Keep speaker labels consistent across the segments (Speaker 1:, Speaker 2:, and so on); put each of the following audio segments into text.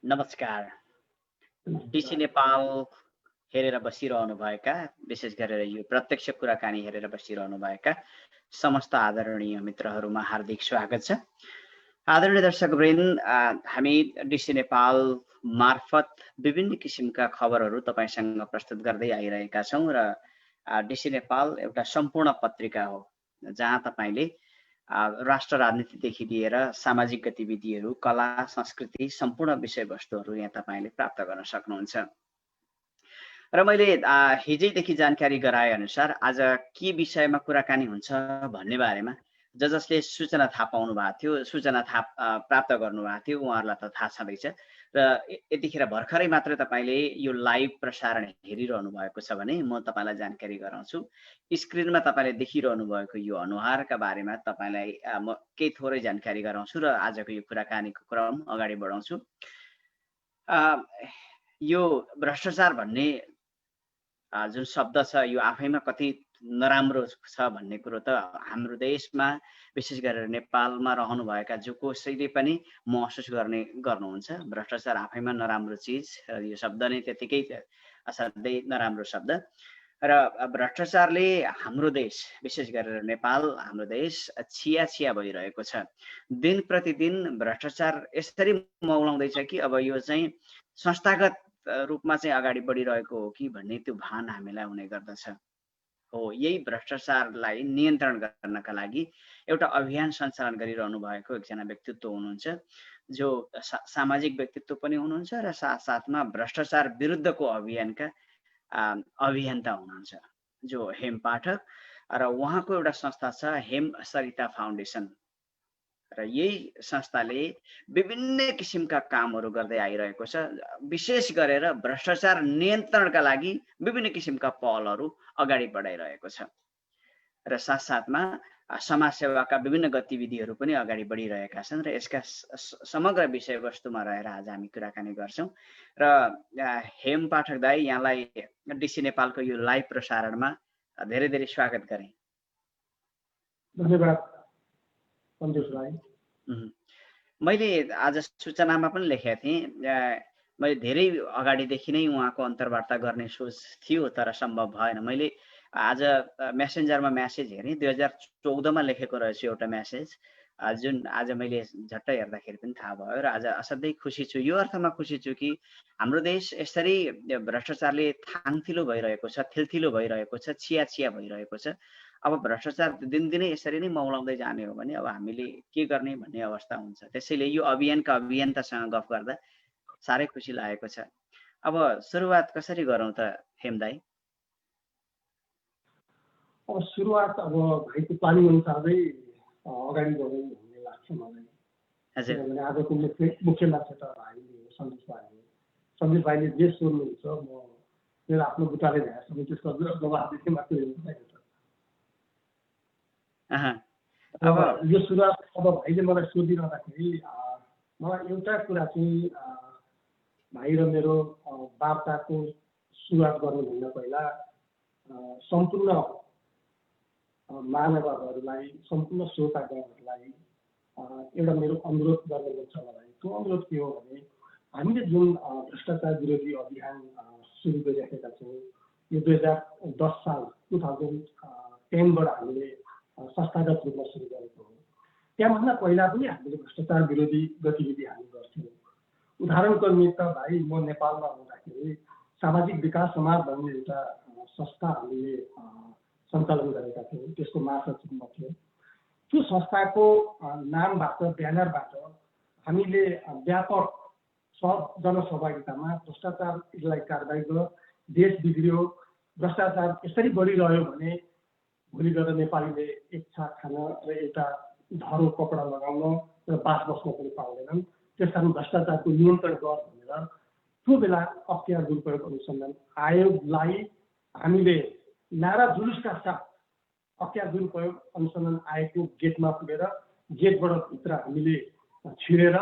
Speaker 1: नमस्कार। डिसी नेपाल हेरेर बसिरहनुभएका, विशेष गरेर यो प्रत्यक्ष कुराकानी हेरेर बसिरहनुभएका समस्त आदरणीय मित्रहरूमा हार्दिक स्वागत छ। आदरणीय दर्शकवृन्द, हामी डिसी नेपाल मार्फत विभिन्न किसिमका खबरहरू तपाईसँग प्रस्तुत गर्दै आइरहेका छौँ र डिसी नेपाल एउटा सम्पूर्ण पत्रिका हो जहाँ तपाईले राष्ट्र राजनीतिदेखि लिएर सामाजिक गतिविधिहरू, कला, संस्कृति, सम्पूर्ण विषयवस्तुहरू यहाँ तपाईले प्राप्त गर्न सक्नुहुन्छ। र मैले हिजैदेखि जानकारी गराए अनुसार आज के विषयमा कुराकानी हुन्छ भन्ने बारेमा जसले सूचना थाहा पाउनु भएको थियो, सूचना प्राप्त गर्नुभएको थियो, उहाँहरूलाई त थाहा छँदैछ। र यतिखेर भर्खरै मात्र तपाईले यो लाइभ प्रसारण हेरिरहनु भएको छ भने म तपाईलाई जानकारी गराउँछु। स्क्रिनमा तपाईले देखिरहनु भएको यो अनुहारका बारेमा तपाईलाई म केही थोरै जानकारी गराउँछु र आजको यो कुराकानीको क्रम अगाडि बढाउँछु। यो भ्रष्टाचार भन्ने जुन शब्द छ यो आफैमा कति नराम्रो छ भन्ने कुरो त हाम्रो देशमा विशेष गरेर नेपालमा रहनुभएका जो कसैले पनि महसुस गर्नुहुन्छ। भ्रष्टाचार आफैमा नराम्रो चिज, यो शब्द नै त्यतिकै असाध्यै नराम्रो शब्द। र भ्रष्टाचारले हाम्रो देश, विशेष गरेर नेपाल, हाम्रो देश छिया भइरहेको छ। दिन प्रतिदिन भ्रष्टाचार यसरी मौलाउँदैछ कि अब यो चाहिँ संस्थागत रूपमा चाहिँ अगाडि बढिरहेको हो कि भन्ने त्यो भान हामीलाई हुने गर्दछ। हो, यही भ्रष्टाचारलाई नियन्त्रण गर्नका लागि एउटा अभियान सञ्चालन गरिरहनु भएको एकजना व्यक्तित्व हुनुहुन्छ जो सामाजिक व्यक्तित्व पनि हुनुहुन्छ र साथसाथमा भ्रष्टाचार विरुद्धको अभियानका अभियन्ता हुनुहुन्छ जो हेम पाठक। र उहाँको एउटा संस्था छ हेम सरिता फाउन्डेसन र यही संस्थाले विभिन्न किसिमका कामहरू गर्दै आइरहेको छ। विशेष गरेर भ्रष्टाचार नियन्त्रणका लागि विभिन्न किसिमका पहलहरू अगाडि बढाइरहेको छ र साथसाथमा समाजसेवाका विभिन्न गतिविधिहरू पनि अगाडि बढिरहेका छन् र यसका समग्र विषयवस्तुमा रहेर आज हामी कुराकानी गर्छौँ। र हेम पाठक दाई, यहाँलाई डिसी नेपालको यो लाइभ प्रसारणमा धेरै धेरै स्वागत गरे।
Speaker 2: धन्यवाद सन्तोष भाइ।
Speaker 1: मैले आज सूचनामा पनि लेखेको थिएँ, मैले धेरै अगाडिदेखि नै उहाँको अन्तर्वार्ता गर्ने सोच थियो तर सम्भव भएन। मैले आज मेसेन्जरमा म्यासेज हेरेँ, 2014मा लेखेको रहेछु एउटा म्यासेज, जुन आज मैले झट्ट हेर्दाखेरि पनि थाहा भयो र आज असाध्यै खुसी छु। यो अर्थमा खुसी छु कि हाम्रो देश यसरी भ्रष्टाचारले थाङथिलो भइरहेको छ, थिलथिलो भइरहेको छ, छिया भइरहेको छ। अब भ्रष्टाचार दिनदिनै यसरी नै मौलाउँदै जाने हो भने अब हामीले के गर्ने भन्ने अवस्था हुन्छ। त्यसैले यो अभियानका अभियन्तासँग गफ गर्दा साह्रै खुसी लागेको छ। अब सुरुवात कसरी गरौँ त हेम दाई?
Speaker 2: अब सुरुवात अब भाइको प्लानिङ अनुसारै अगाडि बढौँ भन्ने लाग्छ मलाई। किनभने आजको मुख्य मान्छे त भाइले हो, सन्तोष भाइ हो। सन्तोष भाइले जे सोध्नुहुन्छ म मेरो आफ्नो बुटाले भ्याएसम्म त्यसको जवाफदेखि मात्रै हुँदैन। अब यो सुरुवात अब भाइले मलाई सोधिरहँदाखेरि मलाई एउटा कुरा चाहिँ भाइ र मेरो वार्ताको सुरुवात गर्नुभन्दा पहिला सम्पूर्ण महानुभावहरूलाई, सम्पूर्ण श्रोतागणहरूलाई एउटा मेरो अनुरोध गर्ने मन छ मलाई। त्यो अनुरोध के हो भने हामीले जुन भ्रष्टाचार विरोधी अभियान सुरु गरिराखेका छौँ, यो 2010 साल 2010बाट हामीले संस्थागत रूपमा सुरु गरेको हो। त्यहाँभन्दा पहिला पनि हामीले भ्रष्टाचार विरोधी गतिविधि हामी गर्थ्यौँ। उदाहरणको निमित्त भाइ, म नेपालमा हुँदाखेरि सामाजिक विकास समाज भन्ने एउटा संस्था हामीले सञ्चालन गरेका थियौँ, त्यसको महासचिव म थिएँ। त्यो संस्थाको नामबाट, ब्यानरबाट हामीले व्यापक जनसहभागितामा भ्रष्टाचारलाई कारबाही गर, देश बिग्रियो, भ्रष्टाचार यसरी बढिरह्यो भने भोलि गएर नेपालीले एक छाक खान र एउटा धरो कपडा लगाउन र बास बस्न पनि पाउँदैनन्। त्यस कारण भ्रष्टाचारको नियन्त्रण गर भनेर त्यो बेला अख्तियार दुरुपयोग अनुसन्धान आयोगलाई हामीले नारा जुलुसका साथ अख्तियार दुरुपयोग अनुसन्धान आयोगको गेटमा पुगेर गेटबाट भित्र हामीले छिरेर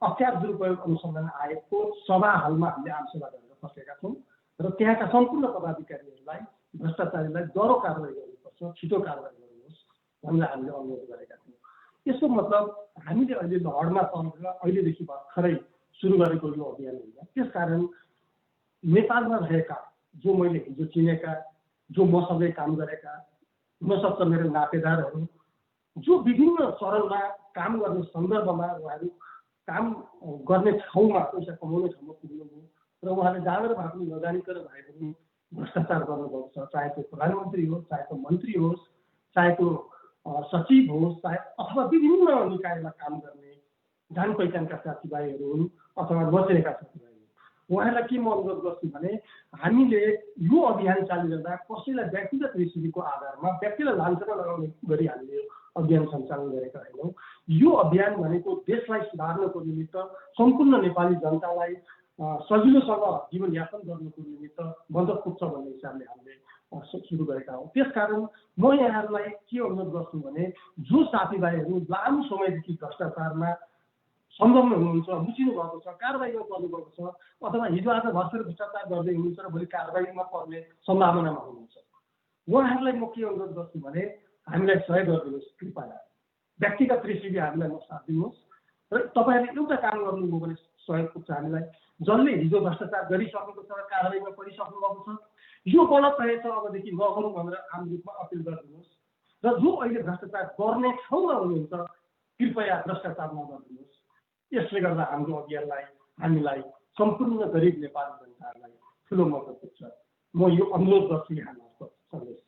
Speaker 2: अख्तियार दुरुपयोग अनुसन्धान आयोगको सभा हलमा हामीले आमसभा गरेर बसेका छौँ र त्यहाँका सम्पूर्ण पदाधिकारीहरूलाई भ्रष्टाचारीलाई डह्रो कारवाही गर्नुपर्छ, छिटो कारवाही गर्नुहोस् भनेर हामीले अनुरोध गरेका छौँ। यसको मतलब हामीले अहिले लहरमा चलेर अहिलेदेखि भर्खरै सुरु गरेको यो अभियान होइन। त्यसकारण नेपालमा रहेका जो मैले हिजो चिनेका, जो मसँगै काम गरेका, हुनसक्छ मेरो नातेदारहरू, जो विभिन्न चरणमा काम गर्ने सन्दर्भमा उहाँहरू काम गर्ने ठाउँमा पैसा कमाउने ठाउँमा पुग्नुभयो र उहाँले जानेर भए पनि नजानिकन भए पनि भ्रष्टाचार गर्नुभएको छ। चाहे त्यो प्रधानमन्त्री होस्, चाहे त्यो मन्त्री होस्, चाहे त्यो सचिव होस्, चाहे अथवा विभिन्न निकायमा काम गर्ने जान पहिचानका साथीभाइहरू हुन् अथवा नचिनेका साथीभाइ हुन्। उहाँहरूलाई के म अनुरोध गर्छु भने हामीले यो अभियान चालिरहँदा कसैलाई व्यक्तिगत रेसिपीको आधारमा व्यक्तिलाई लान्छना लगाउने गरी हामीले अभियान सञ्चालन गरेका होइनौँ। यो अभियान भनेको देशलाई सुधार्नको निमित्त, सम्पूर्ण नेपाली जनतालाई सजिलोसँग जीवनयापन गर्नुको निमित्त मद्दत पुग्छ भन्ने हिसाबले हामीले सुरु गरेका हौँ। त्यसकारण म यहाँहरूलाई के अनुरोध गर्छु भने जो साथीभाइहरू लामो समयदेखि भ्रष्टाचारमा संलग्न हुनुहुन्छ, बुझिनु भएको छ, कारबाहीमा पर्नुभएको छ, अथवा हिजो आज भर्खर भ्रष्टाचार गर्दै हुनुहुन्छ र भोलि कारबाहीमा पर्ने सम्भावनामा हुनुहुन्छ, उहाँहरूलाई म के अनुरोध गर्छु भने हामीलाई सहयोग गरिदिनुहोस्। कृपया व्यक्तिगत रेसिपी हामीलाई नसाथ दिनुहोस् र तपाईँहरूले एउटा काम गर्नुभयो भने सहयोग पुग्छ हामीलाई। जसले हिजो भ्रष्टाचार गरिसकेको छ र कारबाहीमा परिसक्नु भएको छ, यो गलत रहेछ, अबदेखि नगरौँ भनेर आम रूपमा अपिल गरिदिनुहोस्। र जो अहिले भ्रष्टाचार गर्ने ठाउँमा हुनुहुन्छ, कृपया भ्रष्टाचार नगरिदिनुहोस्। यसले गर्दा हाम्रो अभियानलाई, हामीलाई, सम्पूर्ण गरिब नेपाली जनताहरूलाई ठुलो मद्दत पुग्छ। म यो अनुरोध गर्छु यहाँहरूको सन्देश।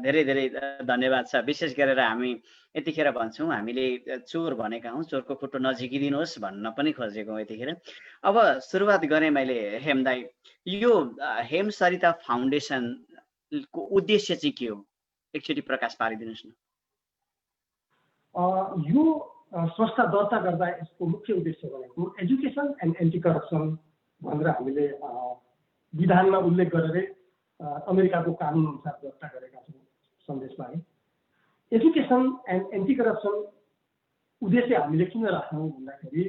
Speaker 1: धेरै धेरै धन्यवाद छ। विशेष गरेर हामी यतिखेर भन्छौँ, हामीले चोर भनेका हौँ, चोरको खुट्टो नझिकिदिनुहोस् भन्न पनि खोजेको हौँ यतिखेर। अब सुरुवात गरेँ मैले हेम दाई, यो हेम सरिता फाउन्डेसनको उद्देश्य चाहिँ के हो, एकचोटि प्रकाश पारिदिनुहोस् न।
Speaker 2: यो संस्था दर्ता गर्दा यसको मुख्य उद्देश्य भनेको एजुकेसन एन्ड एन्टी करप्सन भनेर हामीले विधानमा उल्लेख गरेरै अमेरिकाको कानुन अनुसार दर्ता गरेका छौँ सन्देशलाई। एजुकेसन एन्ड एन्टी करप्सन उद्देश्य हामीले किन राख्यौँ भन्दाखेरि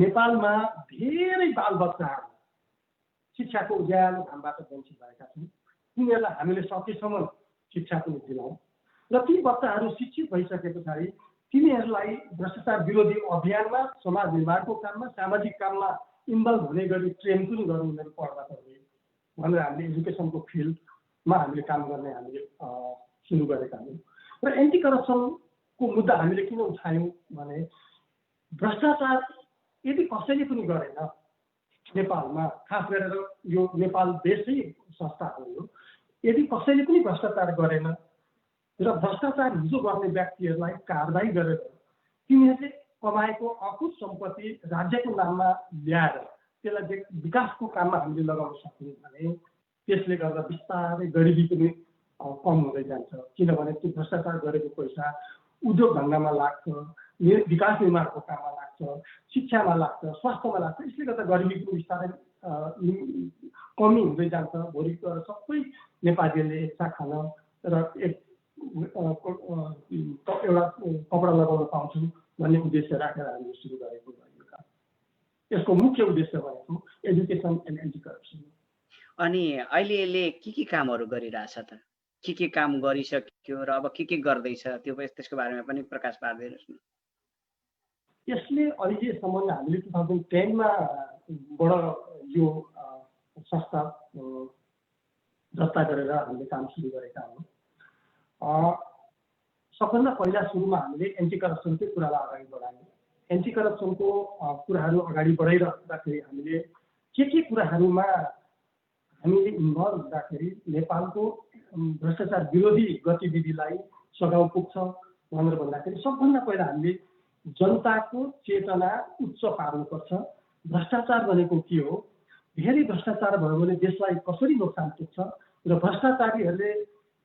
Speaker 2: नेपालमा धेरै बालबच्चाहरू शिक्षाको उज्यालो घामबाट वञ्चित भएका छन्। तिनीहरूलाई हामीले सकेसम्म शिक्षा पनि दिलाउँ र ती बच्चाहरू शिक्षित भइसके पछाडि तिनीहरूलाई भ्रष्टाचार विरोधी अभियानमा, समाज निर्माणको काममा, सामाजिक काममा इन्भल्भ हुने गरी ट्रेन पनि गरौँ उनीहरू पढ्दा पर्ने भनेर हामीले एजुकेसनको फिल्डमा हामीले काम गर्ने हामीले सुरु गरेका हौँ। र एन्टी करप्सनको मुद्दा हामीले किन उठायौँ भने भ्रष्टाचार यदि कसैले पनि गरेन नेपालमा, खास गरेर यो नेपाल देशै संस्था हो यो, यदि कसैले पनि भ्रष्टाचार गरेन र भ्रष्टाचार हिजो गर्ने व्यक्तिहरूलाई कारबाही गरेर तिनीहरूले कमाएको अकुत सम्पत्ति राज्यको नाममा ल्याएर त्यसलाई विकासको काममा हामीले लगाउन सक्यौँ भने त्यसले गर्दा बिस्तारै गरिबी पनि कम हुँदै जान्छ। किनभने त्यो भ्रष्टाचार गरेको पैसा उद्योग धन्दामा लाग्छ, विकास निर्माणको काममा लाग्छ, शिक्षामा लाग्छ, स्वास्थ्यमा लाग्छ। यसले गर्दा गरिबी पनि बिस्तारै कमी हुँदै जान्छ। भोलि सबै नेपालीहरूले एक साथ खान र एउटा कपडा लगाउन पाउँछौँ भन्ने उद्देश्य राखेर हामीले सुरु गरेको यो काम। यसको मुख्य उद्देश्य भनेको एजुकेसन एन्ड एन्टी करप्सन।
Speaker 1: अनि अहिले यसले के कामहरू गरिरहेछ त, के काम गरिसक्यो र अब के गर्दैछ, त्यो त्यसको बारेमा पनि प्रकाश पारिदिनुहोस् न।
Speaker 2: यसले अहिलेसम्म हामीले 2010मा बाट यो संस्था दर्ता गरेर हामीले काम सुरु गरेका हौँ। सबभन्दा पहिला सुरुमा हामीले एन्टी करप्सनकै कुरालाई अगाडि बढायौँ। एन्टी करप्सनको कुराहरू अगाडि बढाइराख्दाखेरि हामीले के कुराहरूमा हामीले इन्भल्भ हुँदाखेरि नेपालको भ्रष्टाचार विरोधी गतिविधिलाई सघाउ पुग्छ भनेर भन्दाखेरि सबभन्दा पहिला हामीले जनताको चेतना उच्च पार्नुपर्छ। भ्रष्टाचार भनेको के हो, धेरै भ्रष्टाचार भयो भने देशलाई कसरी नोक्सान पुग्छ र भ्रष्टाचारीहरूले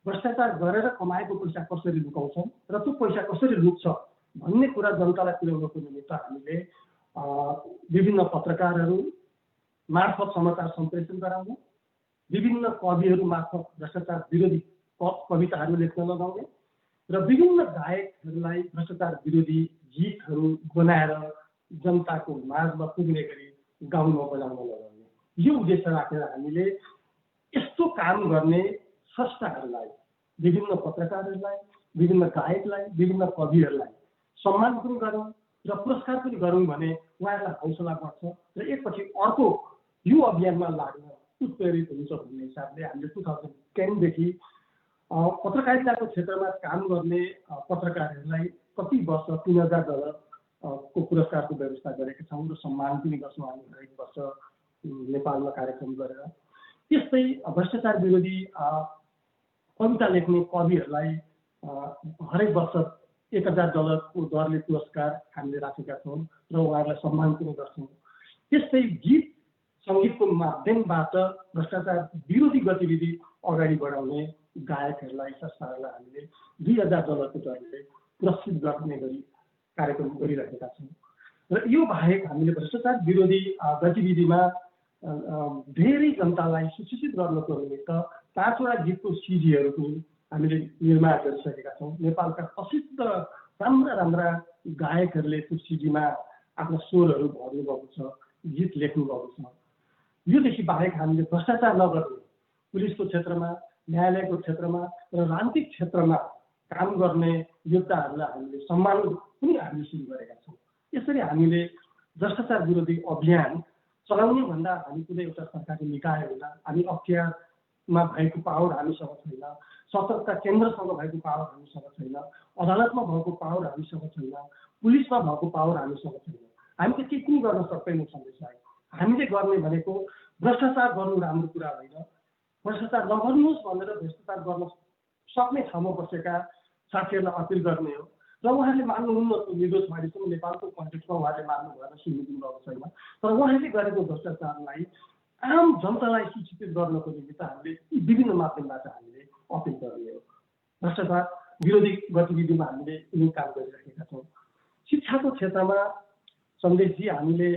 Speaker 2: भ्रष्टाचार गरेर कमाएको पैसा कसरी लुकाउँछन् र त्यो पैसा कसरी लुक्छ भन्ने कुरा जनतालाई पुर्याउनको निमित्त हामीले विभिन्न पत्रकारहरू मार्फत समाचार सम्प्रेषण गराउने, विभिन्न कविहरू मार्फत भ्रष्टाचार विरोधी कविताहरू लेख्न लगाउने र विभिन्न गायकहरूलाई भ्रष्टाचार विरोधी गीतहरू बनाएर जनताको माझमा पुग्ने गरी गाउन बजाउन लगाउने, यो उद्देश्य राखेर हामीले यस्तो काम गर्ने संस्थाहरूलाई, विभिन्न पत्रकारहरूलाई, विभिन्न गायकलाई, विभिन्न कविहरूलाई सम्मान पनि गरौँ र पुरस्कार पनि गरौँ भने उहाँहरूलाई हौसला बढ्छ र एकपछि अर्को यो अभियानमा लाग्न उत्प्रेरित हुन्छ भन्ने हिसाबले हामीले 2010देखि पत्रकारिताको क्षेत्रमा काम गर्ने पत्रकारहरूलाई प्रति वर्ष $3000 को पुरस्कारको व्यवस्था गरेका छौँ र सम्मान पनि गर्छौँ हामी हरेक वर्ष नेपालमा कार्यक्रम गरेर। त्यस्तै भ्रष्टाचार विरोधी कविता लेख्ने कविहरूलाई हरेक वर्ष $1000 को दरले पुरस्कार हामीले राखेका छौँ र उहाँहरूलाई सम्मान पनि गर्छौँ। त्यस्तै गीत सङ्गीतको माध्यमबाट भ्रष्टाचार विरोधी गतिविधि अगाडि बढाउने गायकहरूलाई संस्थाहरूलाई हामीले $2000 को दरले पुरस्कृत गर्ने गरी कार्यक्रम गरिरहेका छौँ। र यो बाहेक हामीले भ्रष्टाचार विरोधी गतिविधिमा धेरै जनतालाई सुसूचित गर्नको निमित्त 5वटा गीतको सिडीहरू पनि हामीले निर्माण गरिसकेका छौँ। नेपालका प्रसिद्ध राम्रा गायकहरूले त्यो सिडीमा आफ्ना स्वरहरू भर्नुभएको छ, गीत लेख्नुभएको छ। योदेखि बाहेक हामीले भ्रष्टाचार नगर्ने पुलिसको क्षेत्रमा, न्यायालयको क्षेत्रमा र राजनीतिक क्षेत्रमा काम गर्ने योद्धाहरूलाई हामीले सम्मान पनि हामीले सुरु गरेका छौँ। यसरी हामीले भ्रष्टाचार विरोधी अभियान चलाउने भन्दा हामी कुनै एउटा सरकारी निकाय होइन, हामी अख्तियारमा भएको पावर हामीसँग छैन, सतर्कता केन्द्रसँग भएको पावर हामीसँग छैन, अदालतमा भएको पावर हामीसँग छैन, पुलिसमा भएको पावर हामीसँग छैन। हामी त केही पनि गर्न सक्दैनौँ सन्देशलाई। हामीले गर्ने भनेको भ्रष्टाचार गर्नु राम्रो कुरा होइन, भ्रष्टाचार नगर्नुहोस् भनेर भ्रष्टाचार गर्न सक्ने ठाउँमा बसेका साथीहरूलाई अपिल गर्ने हो। र उहाँले मान्नुहुन्न निर्दोष भएसम्म नेपालको कन्टेक्स्टमा उहाँले मान्नु भएर सुनिदिनु भएको छैन। तर उहाँले गरेको भ्रष्टाचारलाई आम जनतालाई सूचित गर्नको निमित्त हामीले विभिन्न माध्यमबाट हामीले अपिल गर्ने हो। भ्रष्टाचार विरोधी गतिविधिमा हामीले यही काम गरिरहेका छौँ। शिक्षाको क्षेत्रमा सन्देशजी हामीले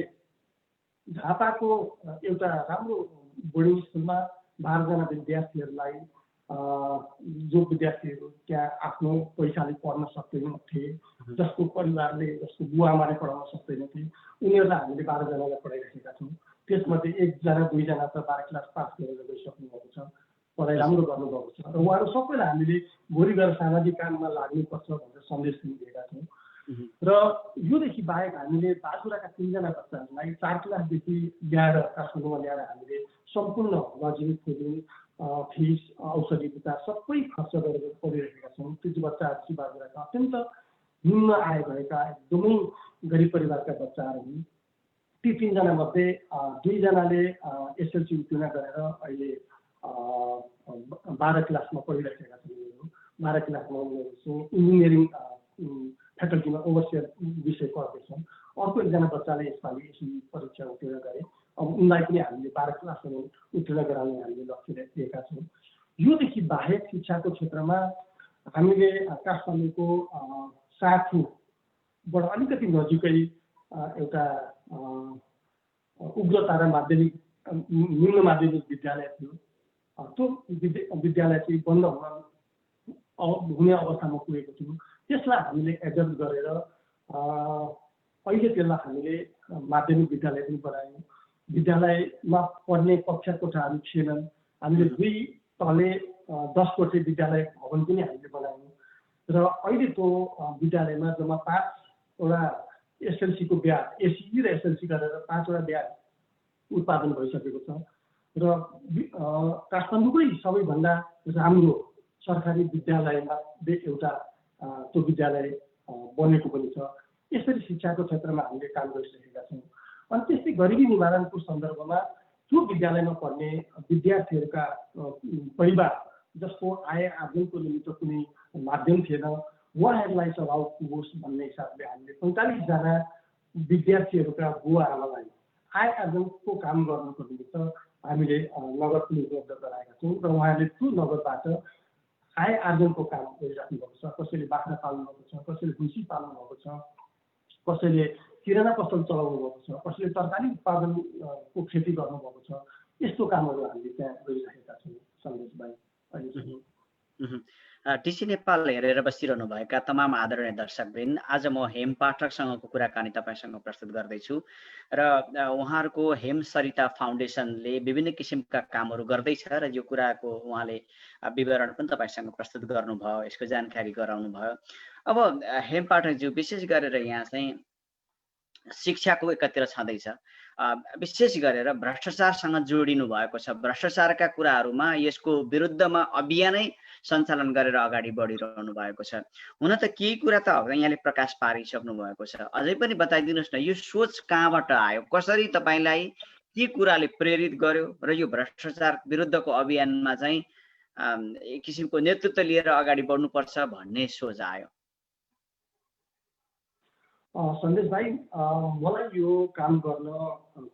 Speaker 2: झापाको एउटा राम्रो बोर्डिङ स्कुलमा 12 जना विद्यार्थीहरूलाई जो विद्यार्थीहरू त्यहाँ आफ्नो पैसाले पढ्न सक्दैनथे, जसको परिवारले जसको बुवाआमाले पढाउन सक्दैनथे, उनीहरूलाई हामीले 12 जनालाई पढाइरहेका छौँ। त्यसमध्ये 1 जना 2 जना त 12 क्लास पास गरेर गइसक्नु भएको छ, पढाइ राम्रो गर्नुभएको छ र उहाँहरू सबैलाई हामीले भोलि गएर सामाजिक काममा लाग्नुपर्छ भनेर सन्देश पनि दिएका छौँ। र योदेखि बाहेक हामीले बाजुराका 3 जना बच्चाहरूलाई 4 क्लासदेखि ल्याएर काठमाडौँमा ल्याएर हामीले सम्पूर्ण लजिङ, फुडिङ, फिस, औषधि उपचार सबै खर्च गरेर पढिरहेका छौँ। त्यो बच्चाहरू चाहिँ बाजुराका अत्यन्त निम्न आय भएका एकदमै गरिब परिवारका बच्चाहरू हुन्। ती 3 जना मध्ये 2 जनाले एसएलसी उत्तीर्ण गरेर अहिले 12 क्लासमा पढिरहेका छन्। 12 क्लासमा उनीहरू इन्जिनियरिङ फ्याकल्टीमा ओभरसियर विषय पढ्दैछन्। अर्को 1 जना बच्चाले यसपालि एसएलसी परीक्षा उत्तीर्ण गरे। अब उनलाई पनि हामीले 12 क्लासमा उत्तीर्ण गराउने हामीले लक्ष्य लिएका छौँ। योदेखि बाहेक शिक्षाको क्षेत्रमा हामीले काठमाडौँको साथुबाट अलिकति नजिकै एउटा उग्रतारा माध्यमिक निम्न माध्यमिक विद्यालय थियो। त्यो विद्यालय चाहिँ बन्द हुने अवस्थामा पुगेको थियो। त्यसलाई हामीले एडजस्ट गरेर अहिले त्यसलाई हामीले माध्यमिक विद्यालय पनि बनायौँ। विद्यालयमा पढ्ने कक्षा कोठाहरू थिएनन्, हामीले 2 तले 10 कोठे विद्यालय भवन पनि हामीले बनायौँ र अहिले त्यो विद्यालयमा जम्मा 5वटा एसएलसीको ब्याज, एसई र एसएलसी गरेर 5वटा ब्याज उत्पादन भइसकेको छ र काठमाडौँकै सबैभन्दा राम्रो सरकारी विद्यालयमा एउटा त्यो विद्यालय बनेको पनि छ। यसरी शिक्षाको क्षेत्रमा हामीले काम गरिसकेका छौँ। अनि त्यस्तै गरिबी निवारणको सन्दर्भमा त्यो विद्यालयमा पढ्ने विद्यार्थीहरूका परिवार जसको आय आर्जनको निमित्त कुनै माध्यम थिएन, उहाँहरूलाई सघाउ पुगोस् भन्ने हिसाबले हामीले 45 जना विद्यार्थीहरूका बुवा आमालाई आय आर्जनको काम गर्नको निमित्त हामीले नगद पनि उपलब्ध गराएका छौँ र उहाँहरूले त्यो नगदबाट आय आर्जनको काम गरिराख्नु भएको छ। कसैले बाख्रा पाल्नु भएको छ, कसैले भुसी पाल्नु भएको छ, कसैले किराना पसल चलाउनु भएको छ, कसैले तरकारी उत्पादनको खेती गर्नुभएको छ। यस्तो कामहरू हामीले त्यहाँ गरिरहेका छौँ सन्देश भाइ।
Speaker 1: टिसी नेपाल हेरेर बसिरहनुभएका तमाम आदरणीय दर्शकवृन्द, आज म हेम पाठकसँगको कुराकानी तपाईँसँग प्रस्तुत गर्दैछु र उहाँहरूको हेम सरिता फाउन्डेसनले विभिन्न किसिमका कामहरू गर्दैछ र यो कुराको उहाँले विवरण पनि तपाईँसँग प्रस्तुत गर्नुभयो, यसको जानकारी गराउनु भयो। अब हेम पाठकज्यू, विशेष गरेर यहाँ चाहिँ शिक्षाको एकातिर छँदैछ। विशेष गरेर भ्रष्टाचारसँग जोडिनु भएको छ। भ्रष्टाचारका कुराहरूमा यसको विरुद्धमा अभियानै सञ्चालन गरेर अगाडि बढिरहनु भएको छ। हुन त केही कुरा त अब यहाँले प्रकाश पारिसक्नु भएको छ, अझै पनि बताइदिनुहोस् न, यो सोच कहाँबाट आयो, कसरी तपाईँलाई के कुराले प्रेरित गर्यो र यो भ्रष्टाचार विरुद्धको अभियानमा चाहिँ एक किसिमको नेतृत्व लिएर अगाडि बढ्नुपर्छ भन्ने सोच आयो?
Speaker 2: सन्देश भाइ, मलाई यो काम गर्न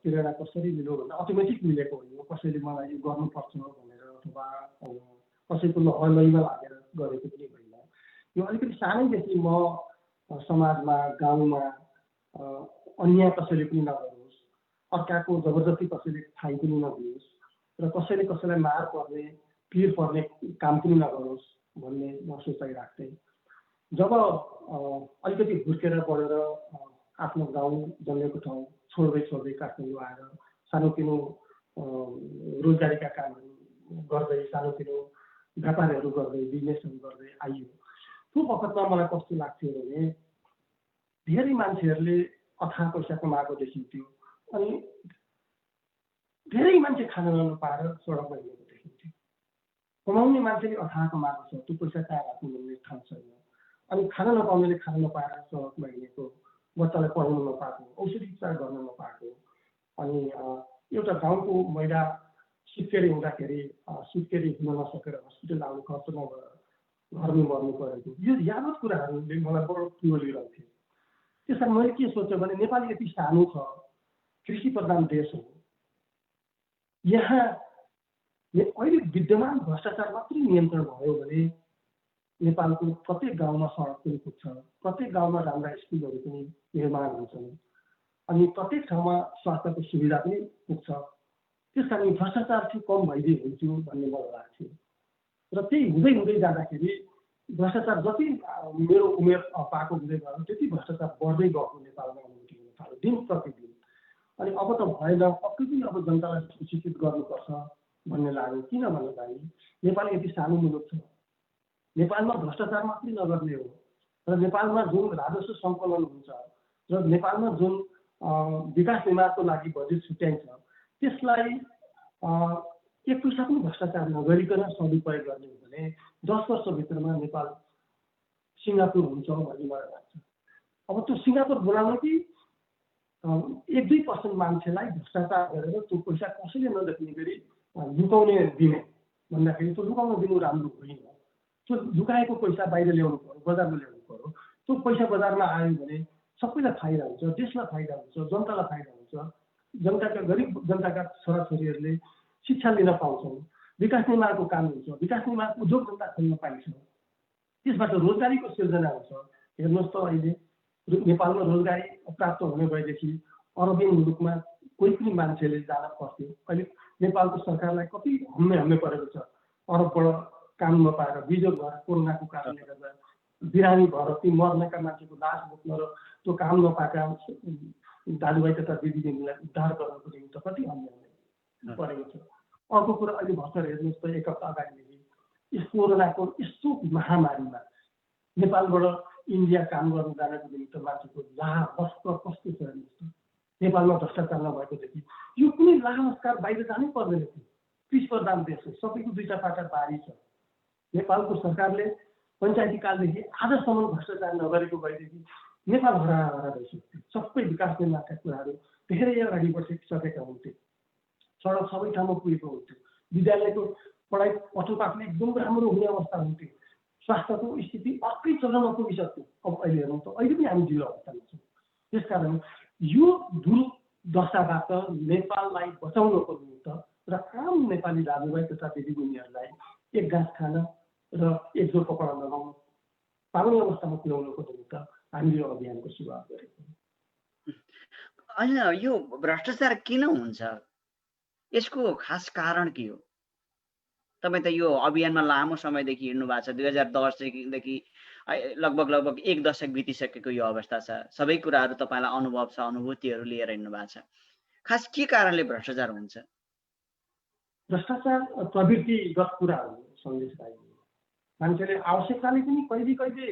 Speaker 2: प्रेरणा कसरी मिल्यो भन्दा अटोमेटिक मिलेको होइन। कसैले मलाई यो गर्नुपर्छ भनेर अथवा कसैको लहलैमा लागेर गरेको पनि होइन। यो अलिकति सानैदेखि म समाजमा, गाउँमा अन्याय कसैले पनि नगरोस्, अर्काको जबरजस्ती कसैले खाइ पनि नदियोस् र कसैले कसैलाई मार पर्ने, पिर पर्ने काम पनि नगरोस् भन्ने म सोचाइ राख्थेँ। जब अलिकति हुर्केर बढेर आफ्नो गाउँ जन्मेको ठाउँ छोड्दै काठमाडौँ आएर सानोतिनो रोजगारीका कामहरू गर्दै, सानोतिनो व्यापारहरू गर्दै, बिजनेसहरू गर्दै आइयो। त्यो वखतमा मलाई कस्तो लाग्थ्यो भने धेरै मान्छेहरूले अथाह पैसा कमाएको देखिन्थ्यो अनि धेरै मान्छे खान नपाएर सडकमा हिँडेको देखिन्थ्यो। कमाउने मान्छेले अथाह कमाएको छ, त्यो पैसा कहाँ राख्नु भन्ने ठाउँ छैन। अनि खान नपाउनेले खान नपाएर सडकमा हिँडेको, बच्चालाई पढाउन नपाएको, औषधि उपचार गर्न नपाएको, अनि एउटा गाउँको महिला सुत्केरी हुँदाखेरि सुत्केरी हुन नसकेर हस्पिटल आउने खर्च नभएर घरमै मर्नु परेको, यो यावत कुराहरूले मलाई बडो ठुलो लिइरहेको थियो। त्यसमा मैले के सोचेँ भने नेपाल यति सानो छ, कृषि प्रधान देश हो, यहाँ अहिले विद्यमान भ्रष्टाचार मात्रै नियन्त्रण भयो भने नेपालको प्रत्येक गाउँमा सडक पनि पुग्छ, प्रत्येक गाउँमा राम्रा स्कुलहरू पनि निर्माण हुन्छन् अनि प्रत्येक ठाउँमा स्वास्थ्यको सुविधा पनि पुग्छ। त्यस कारण भ्रष्टाचार चाहिँ कम भइदिए हुन्थ्यो भन्ने मलाई लाग्थ्यो। र त्यही हुँदै हुँदै जाँदाखेरि भ्रष्टाचार जति मेरो उमेर पाएको हुँदै गयो त्यति भ्रष्टाचार बढ्दै गएको नेपालमा अनुभूति हुन थाल्यो दिन प्रतिदिन। अनि अब त भएन, पक्कै पनि अब जनतालाई सुशिक्षित गर्नुपर्छ भन्ने लाग्यो। किन भन्दाखेरि नेपाल यति सानो मुलुक छ, नेपालमा भ्रष्टाचार मात्रै नगर्ने हो र नेपालमा जुन राजस्व सङ्कलन हुन्छ र नेपालमा जुन विकास निर्माणको लागि बजेट छुट्याइन्छ त्यसलाई एक पैसा पनि भ्रष्टाचार नगरिकन सदुपयोग गर्ने हो भने 10 वर्षभित्रमा नेपाल सिङ्गापुर हुन्छ भन्ने मलाई लाग्छ। अब त्यो सिङ्गापुर बनाउन कि 1-2% मान्छेलाई भ्रष्टाचार गरेर त्यो पैसा कसैले नदेख्ने गरी लुकाउने दिने भन्दाखेरि त्यो लुकाउन दिनु राम्रो होइन। त्यो लुकाएको पैसा बाहिर ल्याउनु पर्यो, बजारमा ल्याउनु पर्यो। त्यो पैसा बजारमा आयो भने सबैलाई फाइदा हुन्छ, देशलाई फाइदा हुन्छ, जनतालाई फाइदा हुन्छ। जनताका गरिब जनताका छोराछोरीहरूले शिक्षा लिन पाउँछन्, विकास निर्माणको काम हुन्छ, विकास निर्माण उद्योग धन्दा खोल्न पाइन्छ, त्यसबाट रोजगारीको सिर्जना हुन्छ। हेर्नुहोस् त अहिले नेपालमा रोजगारी प्राप्त हुने भएदेखि अरबियन मुलुकमा कोही पनि मान्छेले जान पर्थ्यो। अहिले नेपालको सरकारलाई कति हम्मे परेको छ, अरबबाट काम नपाएर बिजोग भएर कोरोनाको कारणले गर्दा बिरामी भएर ती मर्नेका मान्छेको लास बोक्न र त्यो काम नपाएका दाजुभाइ तथा दिदीबहिनीलाई उद्धार गर्नको निम्ति त कति हम्मे परेको छ। अर्को कुरा अहिले भर्खर हेर्नुहोस् त, एक हप्ता अगाडिदेखि यस कोरोनाको यस्तो महामारीमा नेपालबाट इन्डिया काम गर्न जानको निमित्त मान्छेको लाहस्कर कस्तो छ हेर्नुहोस् त। नेपालमा भ्रष्टाचार नभएकोदेखि यो कुनै लाहस्कार बाहिर जानै पर्दैन थियो। कृषि प्रधान देश हो, सबैको 2टा पाटा बारी छ। नेपालको सरकारले पञ्चायती कालदेखि आजसम्म भ्रष्टाचार नगरेको भएदेखि नेपाल हराहरा भइसक्थ्यो। सबै विकास निर्माणका कुराहरू धेरै अगाडि बढिसकेका हुन्थे, सडक सबै ठाउँमा पुगेको हुन्थ्यो, विद्यालयको पढाइ पठनपाठन एकदम राम्रो हुने अवस्था हुन्थ्यो, स्वास्थ्यको स्थिति अर्कै चरणमा पुगिसक्थ्यो। अब अहिले हेर्नु त अहिले पनि हामी जिल्लो अवस्थामा छौँ। त्यसकारण यो दुर्दशाबाट नेपाललाई बचाउनको निमित्त र आम नेपाली दाजुभाइ तथा दिदीबहिनीहरूलाई एक गाँस खान र एक जोर कपडा लगाउन पाउने अवस्थामा पुर्याउनको निमित्त हामीले यो अभियानको सुरुवात गरेको।
Speaker 1: होइन, यो भ्रष्टाचार किन हुन्छ, यसको खास कारण के हो? तपाईँ त यो अभियानमा लामो समयदेखि हिँड्नु भएको छ, 2010देखि लगभग 1 दशक बितिसकेको यो अवस्था छ। सबै कुराहरू तपाईँलाई अनुभव छ, अनुभूतिहरू लिएर हिँड्नु भएको छ। खास के कारणले भ्रष्टाचार हुन्छ?
Speaker 2: भ्रष्टाचार प्रवृत्तिगत कुरा हो सन्देश भाइ। मान्छेले आवश्यकताले पनि कहिले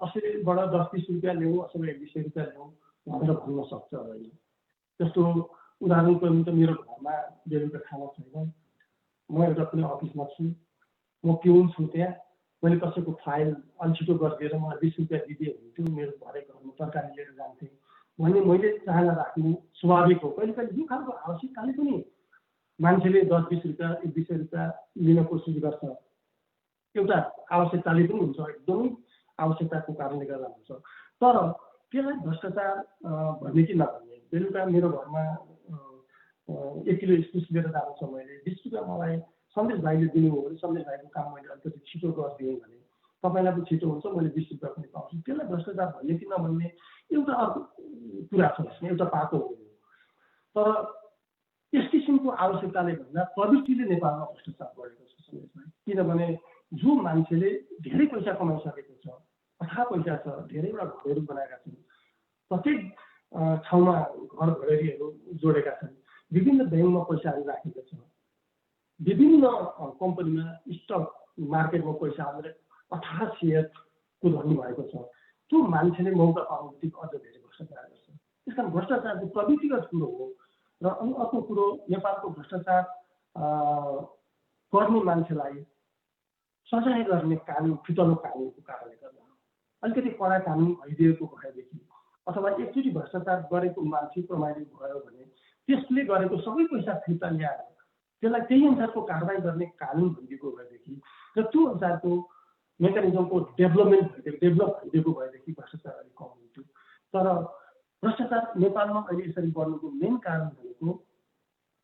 Speaker 2: कसैलेबाट 10-20 रुपियाँ ल्याऊ अथवा 100-200 रुपियाँ ल्याऊ भनेर भन्न सक्छ होइन। जस्तो उदाहरणको निम्ति मेरो घरमा बेलुका खाना छैन, म एउटा कुनै अफिसमा छु, म पिउन छु, त्यहाँ मैले कसैको फाइल अलि छिटो गरिदिएर मलाई 20 रुपियाँ दिदिए हुन्थ्यो, मेरो घरको घरमा तरकारी लिएर जान्थेँ भन्ने मैले चाहना राख्नु स्वाभाविक हो। कहिले कहिले यो खालको आवश्यकताले पनि मान्छेले 10-20 रुपियाँ 1-200 रुपियाँ लिन कोसिस गर्छ। एउटा आवश्यकताले पनि हुन्छ, एकदमै आवश्यकताको कारणले गर्दा हुन्छ। तर त्यसलाई भ्रष्टाचार भन्ने कि नभन्ने, बेलुका मेरो घरमा 1 किलो इस्कुस लिएर जानु छ, मैले 20 रुपियाँ मलाई सन्देश भाइले दिनुभयो भने सन्देश भाइको काम मैले अलिकति छिटो गरिदिएँ भने तपाईँलाई पनि छिटो हुन्छ, मैले 20 रुपियाँ पनि पाउँछु। त्यसलाई भ्रष्टाचार भन्ने कि नभन्ने एउटा अर्को कुरा छ, एउटा पाटो हो। तर यस किसिमको आवश्यकताले भन्दा प्रवृत्तिले नेपालमा भ्रष्टाचार बढेको छ सन्देश भाइ। किनभने जो मान्छेले धेरै पैसा कमाइसकेको छ, अथाह पैसा छ, धेरैवटा घरहरू बनाएका छन्, प्रत्येक ठाउँमा घर घरेरीहरू जोडेका छन्, विभिन्न ब्याङ्कमा पैसाहरू राखेको छ, विभिन्न कम्पनीमा स्टक मार्केटमा पैसा हालेर अथाह सेयरको धनी भएको छ। त्यो मान्छेले मौका पाउने बित्तिकै अझ धेरै भ्रष्टाचार गर्छ। त्यस कारण भ्रष्टाचार चाहिँ प्रवृत्तिगत कुरो हो। र अनि अर्को कुरो, नेपालको भ्रष्टाचार गर्ने मान्छेलाई सजाय गर्ने कानुन फितलो कानुनको कारणले गर्दा अलिकति कडा कानुन भइदिएको भएदेखि अथवा एकचोटि भ्रष्टाचार गरेको मान्छे प्रमाणित भयो भने त्यसले गरेको सबै पैसा फिर्ता ल्याएर त्यसलाई त्यही अनुसारको कारवाही गर्ने कानुन भइदिएको भएदेखि र त्यो अनुसारको मेकानिजमको डेभलप भइदिएको भएदेखि भ्रष्टाचार अलिक कम हुन्थ्यो। तर भ्रष्टाचार नेपालमा अहिले यसरी बढ्नुको मेन कारण भनेको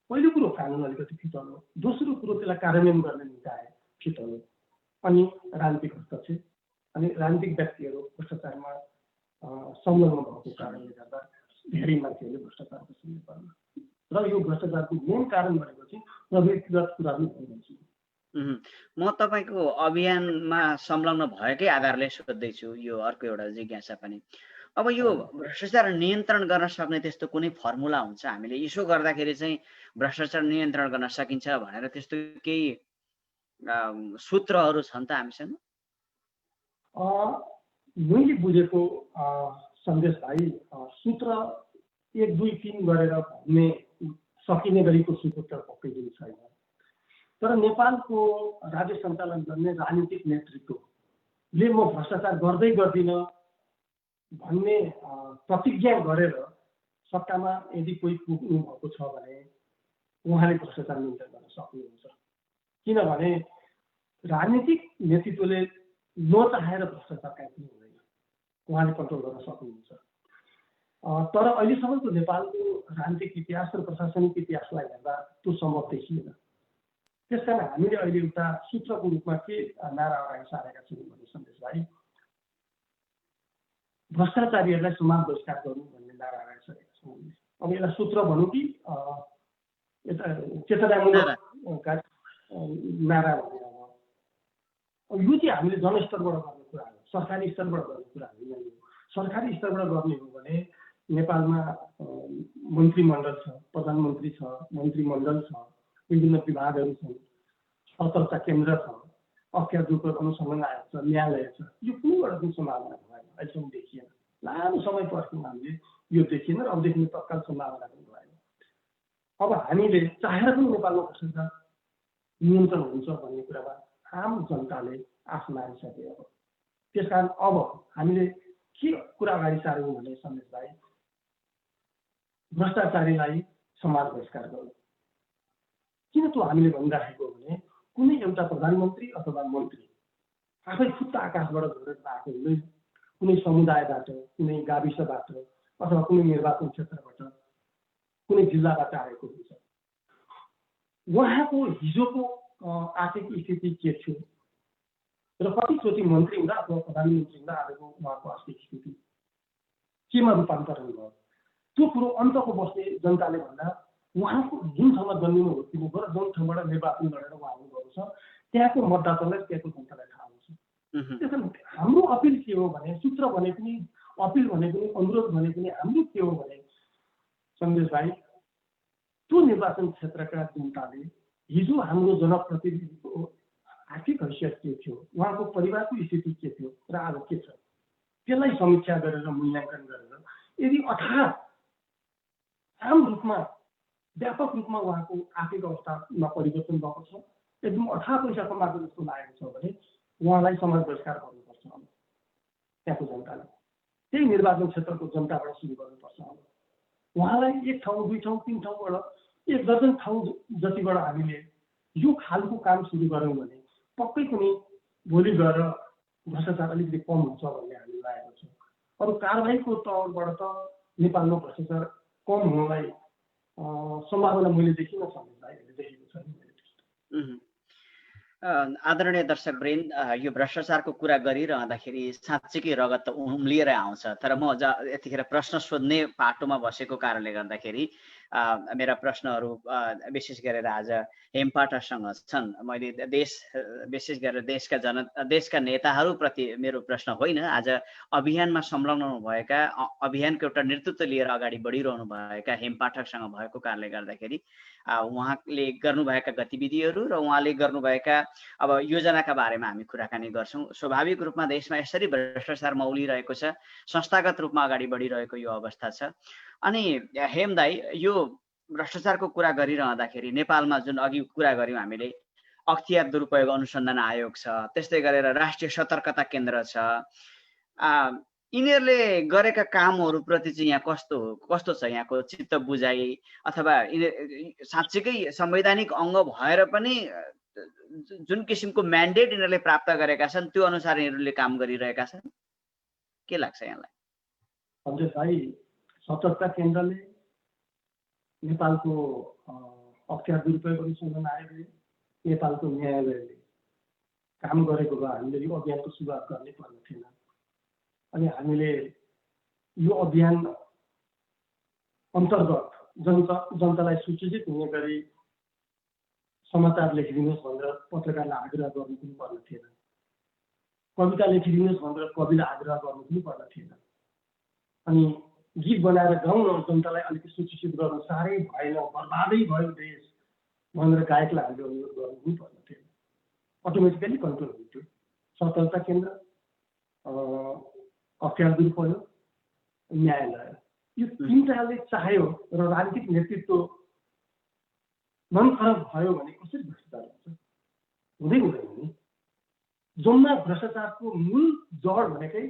Speaker 2: पहिलो कुरो कानुन अलिकति फितलो, दोस्रो कुरो त्यसलाई कार्यान्वयन गर्ने निकाय फितलो, अनि राजनीतिक हस्तक्षेप अनि राजनीतिक व्यक्तिहरू भ्रष्टाचारमा संलग्न भएको कारणले गर्दा धेरै मान्छेहरूले भ्रष्टाचार गर्छ नेपालमा। र यो भ्रष्टाचारको मेन कारण भनेको चाहिँ प्रवृत्तिगत कुरा पनि भइरहेको।
Speaker 1: म तपाईँको अभियानमा संलग्न भएकै आधारले सोध्दैछु, यो अर्को एउटा जिज्ञासा पनि। अब यो भ्रष्टाचार नियन्त्रण गर्न सक्ने त्यस्तो कुनै फर्मुला हुन्छ? हामीले यसो गर्दाखेरि चाहिँ भ्रष्टाचार नियन्त्रण गर्न सकिन्छ भनेर त्यस्तो केही सूत्रहरू छन् त हामीसँग?
Speaker 2: मैले बुझेको सन्देश भाइ, सूत्र 1, 2, 3 गरेर भन्ने सकिने गरीको सूत्र त पक्कै पनि छैन। तर नेपालको राज्य सञ्चालन गर्ने राजनीतिक नेतृत्वले म भ्रष्टाचार गर्दै गर्दिनँ भन्ने प्रतिज्ञा गरेर सत्तामा यदि कोही पुग्नु भएको छ भने उहाँले भ्रष्टाचार नियन्त्रण गर्न सक्नुहुन्छ। किनभने राजनीतिक नेतृत्वले नचाहेर भ्रष्टाचार काहीँ पनि हुँदैन, उहाँले कन्ट्रोल गर्न सक्नुहुन्छ। तर अहिलेसम्मको नेपालको राजनीतिक इतिहास र प्रशासनिक इतिहासलाई हेर्दा त्यो सम्भव देखिएन। त्यसकारण हामीले अहिले एउटा सूत्रको रूपमा के नारा अगाडि सारेका छौँ भन्ने सन्देश भाइ, भ्रष्टाचारीहरूलाई समाज बहिष्कार गर्नु भन्ने नारा अगाडि सारेका छौँ। अब यसलाई सूत्र भनौँ कि चेतनामूलक नारा भनेर यो चाहिँ हामीले जनस्तरबाट गर्ने कुरा हो, सरकारी स्तरबाट गर्ने कुरा होइन। सरकारी स्तरबाट गर्ने हो भने नेपालमा मन्त्रीमण्डल छ, प्रधानमन्त्री छ, मन्त्रीमण्डल छ, विभिन्न विभागहरू छन्, सतर्कता केन्द्र छ, अख्तियार अनुसन्धान आयोग छ, न्यायालय छ। यो कुनैबाट पनि सम्भावना भएन, अहिलेसम्म देखिएन। लामो समय पर्खौँ हामीले, यो देखिएन र अब देखिने तत्काल सम्भावना पनि भएन। अब हामीले चाहेर पनि नेपालमा भ्रष्टाचार नियन्त्रण हुन्छ भन्ने कुरामा आम जनताले आश मानिसके हो। त्यसकारण अब हामीले के कुरा अगाडि सार्यौँ भने सन्देश भाइ, भ्रष्टाचारीलाई समाज बहिष्कार गर्नु। किन त्यो हामीले भनिराखेको भने कुनै एउटा प्रधानमन्त्री अथवा मन्त्री आफै खुट्टा आकाशबाट झरेर आएको हुँदैन, कुनै समुदायबाट, कुनै गाविसबाट अथवा कुनै निर्वाचन क्षेत्रबाट, कुनै जिल्लाबाट आएको हुन्छ। उहाँको हिजोको आर्थिक स्थिति के थियो र कतिचोटि मन्त्री हुँदा अथवा प्रधानमन्त्री हुँदा आजको उहाँको आर्थिक स्थिति केमा रूपान्तरण भयो, त्यो कुरो अन्तको बस्ने जनताले भन्दा उहाँको जुन ठाउँमा जन्मिनु हुर्किनु भयो र जुन ठाउँबाट निर्वाचन गरेर उहाँ आउनुभएको छ त्यहाँको मतदातालाई, त्यहाँको जनतालाई थाहा हुन्छ। त्यसैले हाम्रो अपिल के हो भने, सूत्र भने पनि, अपिल भने पनि, अनुरोध भने पनि हाम्रो के हो भने सन्देश भाइ, त्यो निर्वाचन क्षेत्रका जनताले हिजो हाम्रो जनप्रतिनिधिको आर्थिक हैसियत के थियो, उहाँको परिवारको स्थिति के थियो र आज के छ, त्यसलाई समीक्षा गरेर मूल्याङ्कन गरेर यदि अर्थात् आम रूपमा व्यापक रूपमा उहाँको आर्थिक अवस्थामा परिवर्तन भएको छ, एकदम अथाह पैसा कमाएको जस्तो लागेको छ भने उहाँलाई समाज बहिष्कार गर्नुपर्छ। त्यहाँको जनताले त्यही निर्वाचन क्षेत्रको जनताबाट सुरु गर्नुपर्छ। उहाँलाई एक ठाउँ, दुई ठाउँ, तीन ठाउँबाट, एक दर्जन ठाउँ जतिबाट हामीले यो खालको काम सुरु गऱ्यौँ भने पक्कै पनि भोलि गएर भ्रष्टाचार अलिकति कम हुन्छ भन्ने हामी लागेको छ। अरू कारबाहीको तौरबाट त नेपालमा भ्रष्टाचार कम हुनलाई सम्भावना मैले देखिन देखेको छैन।
Speaker 1: आदरणीय दर्शकवृन्द, यो भ्रष्टाचारको कुरा गरिरहँदाखेरि साँच्चीकै रगत त उम्लिएर आउँछ। तर म यतिखेर प्रश्न सोध्ने पाटोमा बसेको कारणले गर्दाखेरि मेरा प्रश्नहरू विशेष गरेर आज हेमपाठासँग छन्। मैले विशेष गरेर देशका नेताहरूप्रति मेरो प्रश्न होइन, आज अभियानमा संलग्न भएका, अभियानको एउटा नेतृत्व लिएर अगाडि बढिरहनु भएका हेमपाठकसँग भएको कारणले गर्दाखेरि उहाँले गर्नुभएका गतिविधिहरू र उहाँले गर्नुभएका अब योजनाका बारेमा हामी कुराकानी गर्छौँ। स्वाभाविक रूपमा देशमा यसरी भ्रष्टाचार मौलिरहेको छ, संस्थागत रूपमा अगाडि बढिरहेको यो अवस्था छ। अनि हेम दाई, यो भ्रष्टाचारको कुरा गरिरहँदाखेरि नेपालमा जुन अघि कुरा गऱ्यौँ हामीले, अख्तियार दुरुपयोग अनुसन्धान आयोग छ, त्यस्तै गरेर राष्ट्रिय सतर्कता केन्द्र छ, यिनीहरूले गरेका कामहरूप्रति चाहिँ यहाँ कस्तो छ यहाँको चित्त बुझाइ, अथवा साँच्चीकै संवैधानिक अङ्ग भएर पनि जुन किसिमको म्यान्डेट यिनीहरूले प्राप्त गरेका छन् त्यो अनुसार यिनीहरूले काम गरिरहेका छन्? के लाग्छ यहाँलाई?
Speaker 2: हजुर भाइ, सतर्कता केन्द्रले, नेपालको अख्तियार दुरुपयोग अनुसन्धान आयोगले, नेपालको न्यायालयले काम गरेको भए हामीले यो अभियानको सुरुवात गर्नै पर्ने थिएन। अनि हामीले यो अभियान अन्तर्गत जनतालाई सूचित हुने गरी समाचार लेखिदिनुहोस् भनेर पत्रकारलाई आग्रह गर्नु पनि पर्ने थिएन, कविता लेखिदिनुहोस् भनेर कविलाई आग्रह गर्नु पनि पर्ने थिएन। अनि गीत बनाएर गाउँ न, जनतालाई अलिकति सूचित गर्नु साह्रै भएन, बर्बादै भयो देश भनेर गायकलाई हामीले अनुरोध गर्नु पनि पर्ने थिएन। अटोमेटिकली कन्ट्रोल हुन्थ्यो। सतर्कता केन्द्र, अख्तियार दुरुपयोग, न्यायालय, यो तिनटाले चाह्यो र राजनीतिक नेतृत्व मन खराब भयो भने कसरी भ्रष्टाचार हुन्छ? हुँदैन नि। जम्मा भ्रष्टाचारको मूल जड भनेकै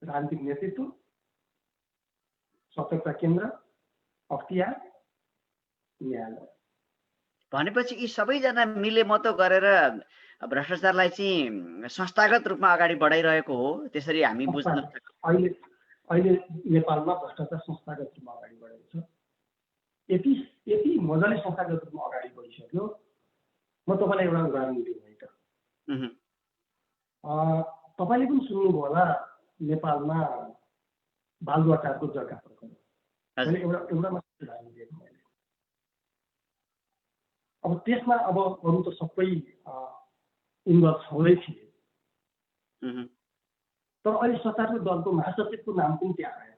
Speaker 2: राजनीतिक नेतृत्व, सतर्कता केन्द्र, अख्तियार, न्यायालय।
Speaker 1: भनेपछि यी सबैजना मिले मतो गरेर भ्रष्टाचारलाई चाहिँ संस्थागत रूपमा अगाडि बढाइरहेको हो, त्यसरी हामी बुझ्न
Speaker 2: सक्छौँ। अहिले नेपालमा भ्रष्टाचार संस्थागत रूपमा अगाडि बढेको छ। यति मजाले संस्थागत रूपमा अगाडि बढिसक्यो। म तपाईँलाई एउटा उदाहरण दिउँ है त। तपाईँले पनि सुन्नुभयो होला, नेपालमा बालुवाटारको जग्गा प्रकरण। मैले एउटा मात्र उदाहरण दिएको मैले। अब त्यसमा अब अरू त सबै इन्भल्भ छँदै थिए, तर अहिले सत्तारूढ दलको महासचिवको नाम पनि त्यहाँ आयो।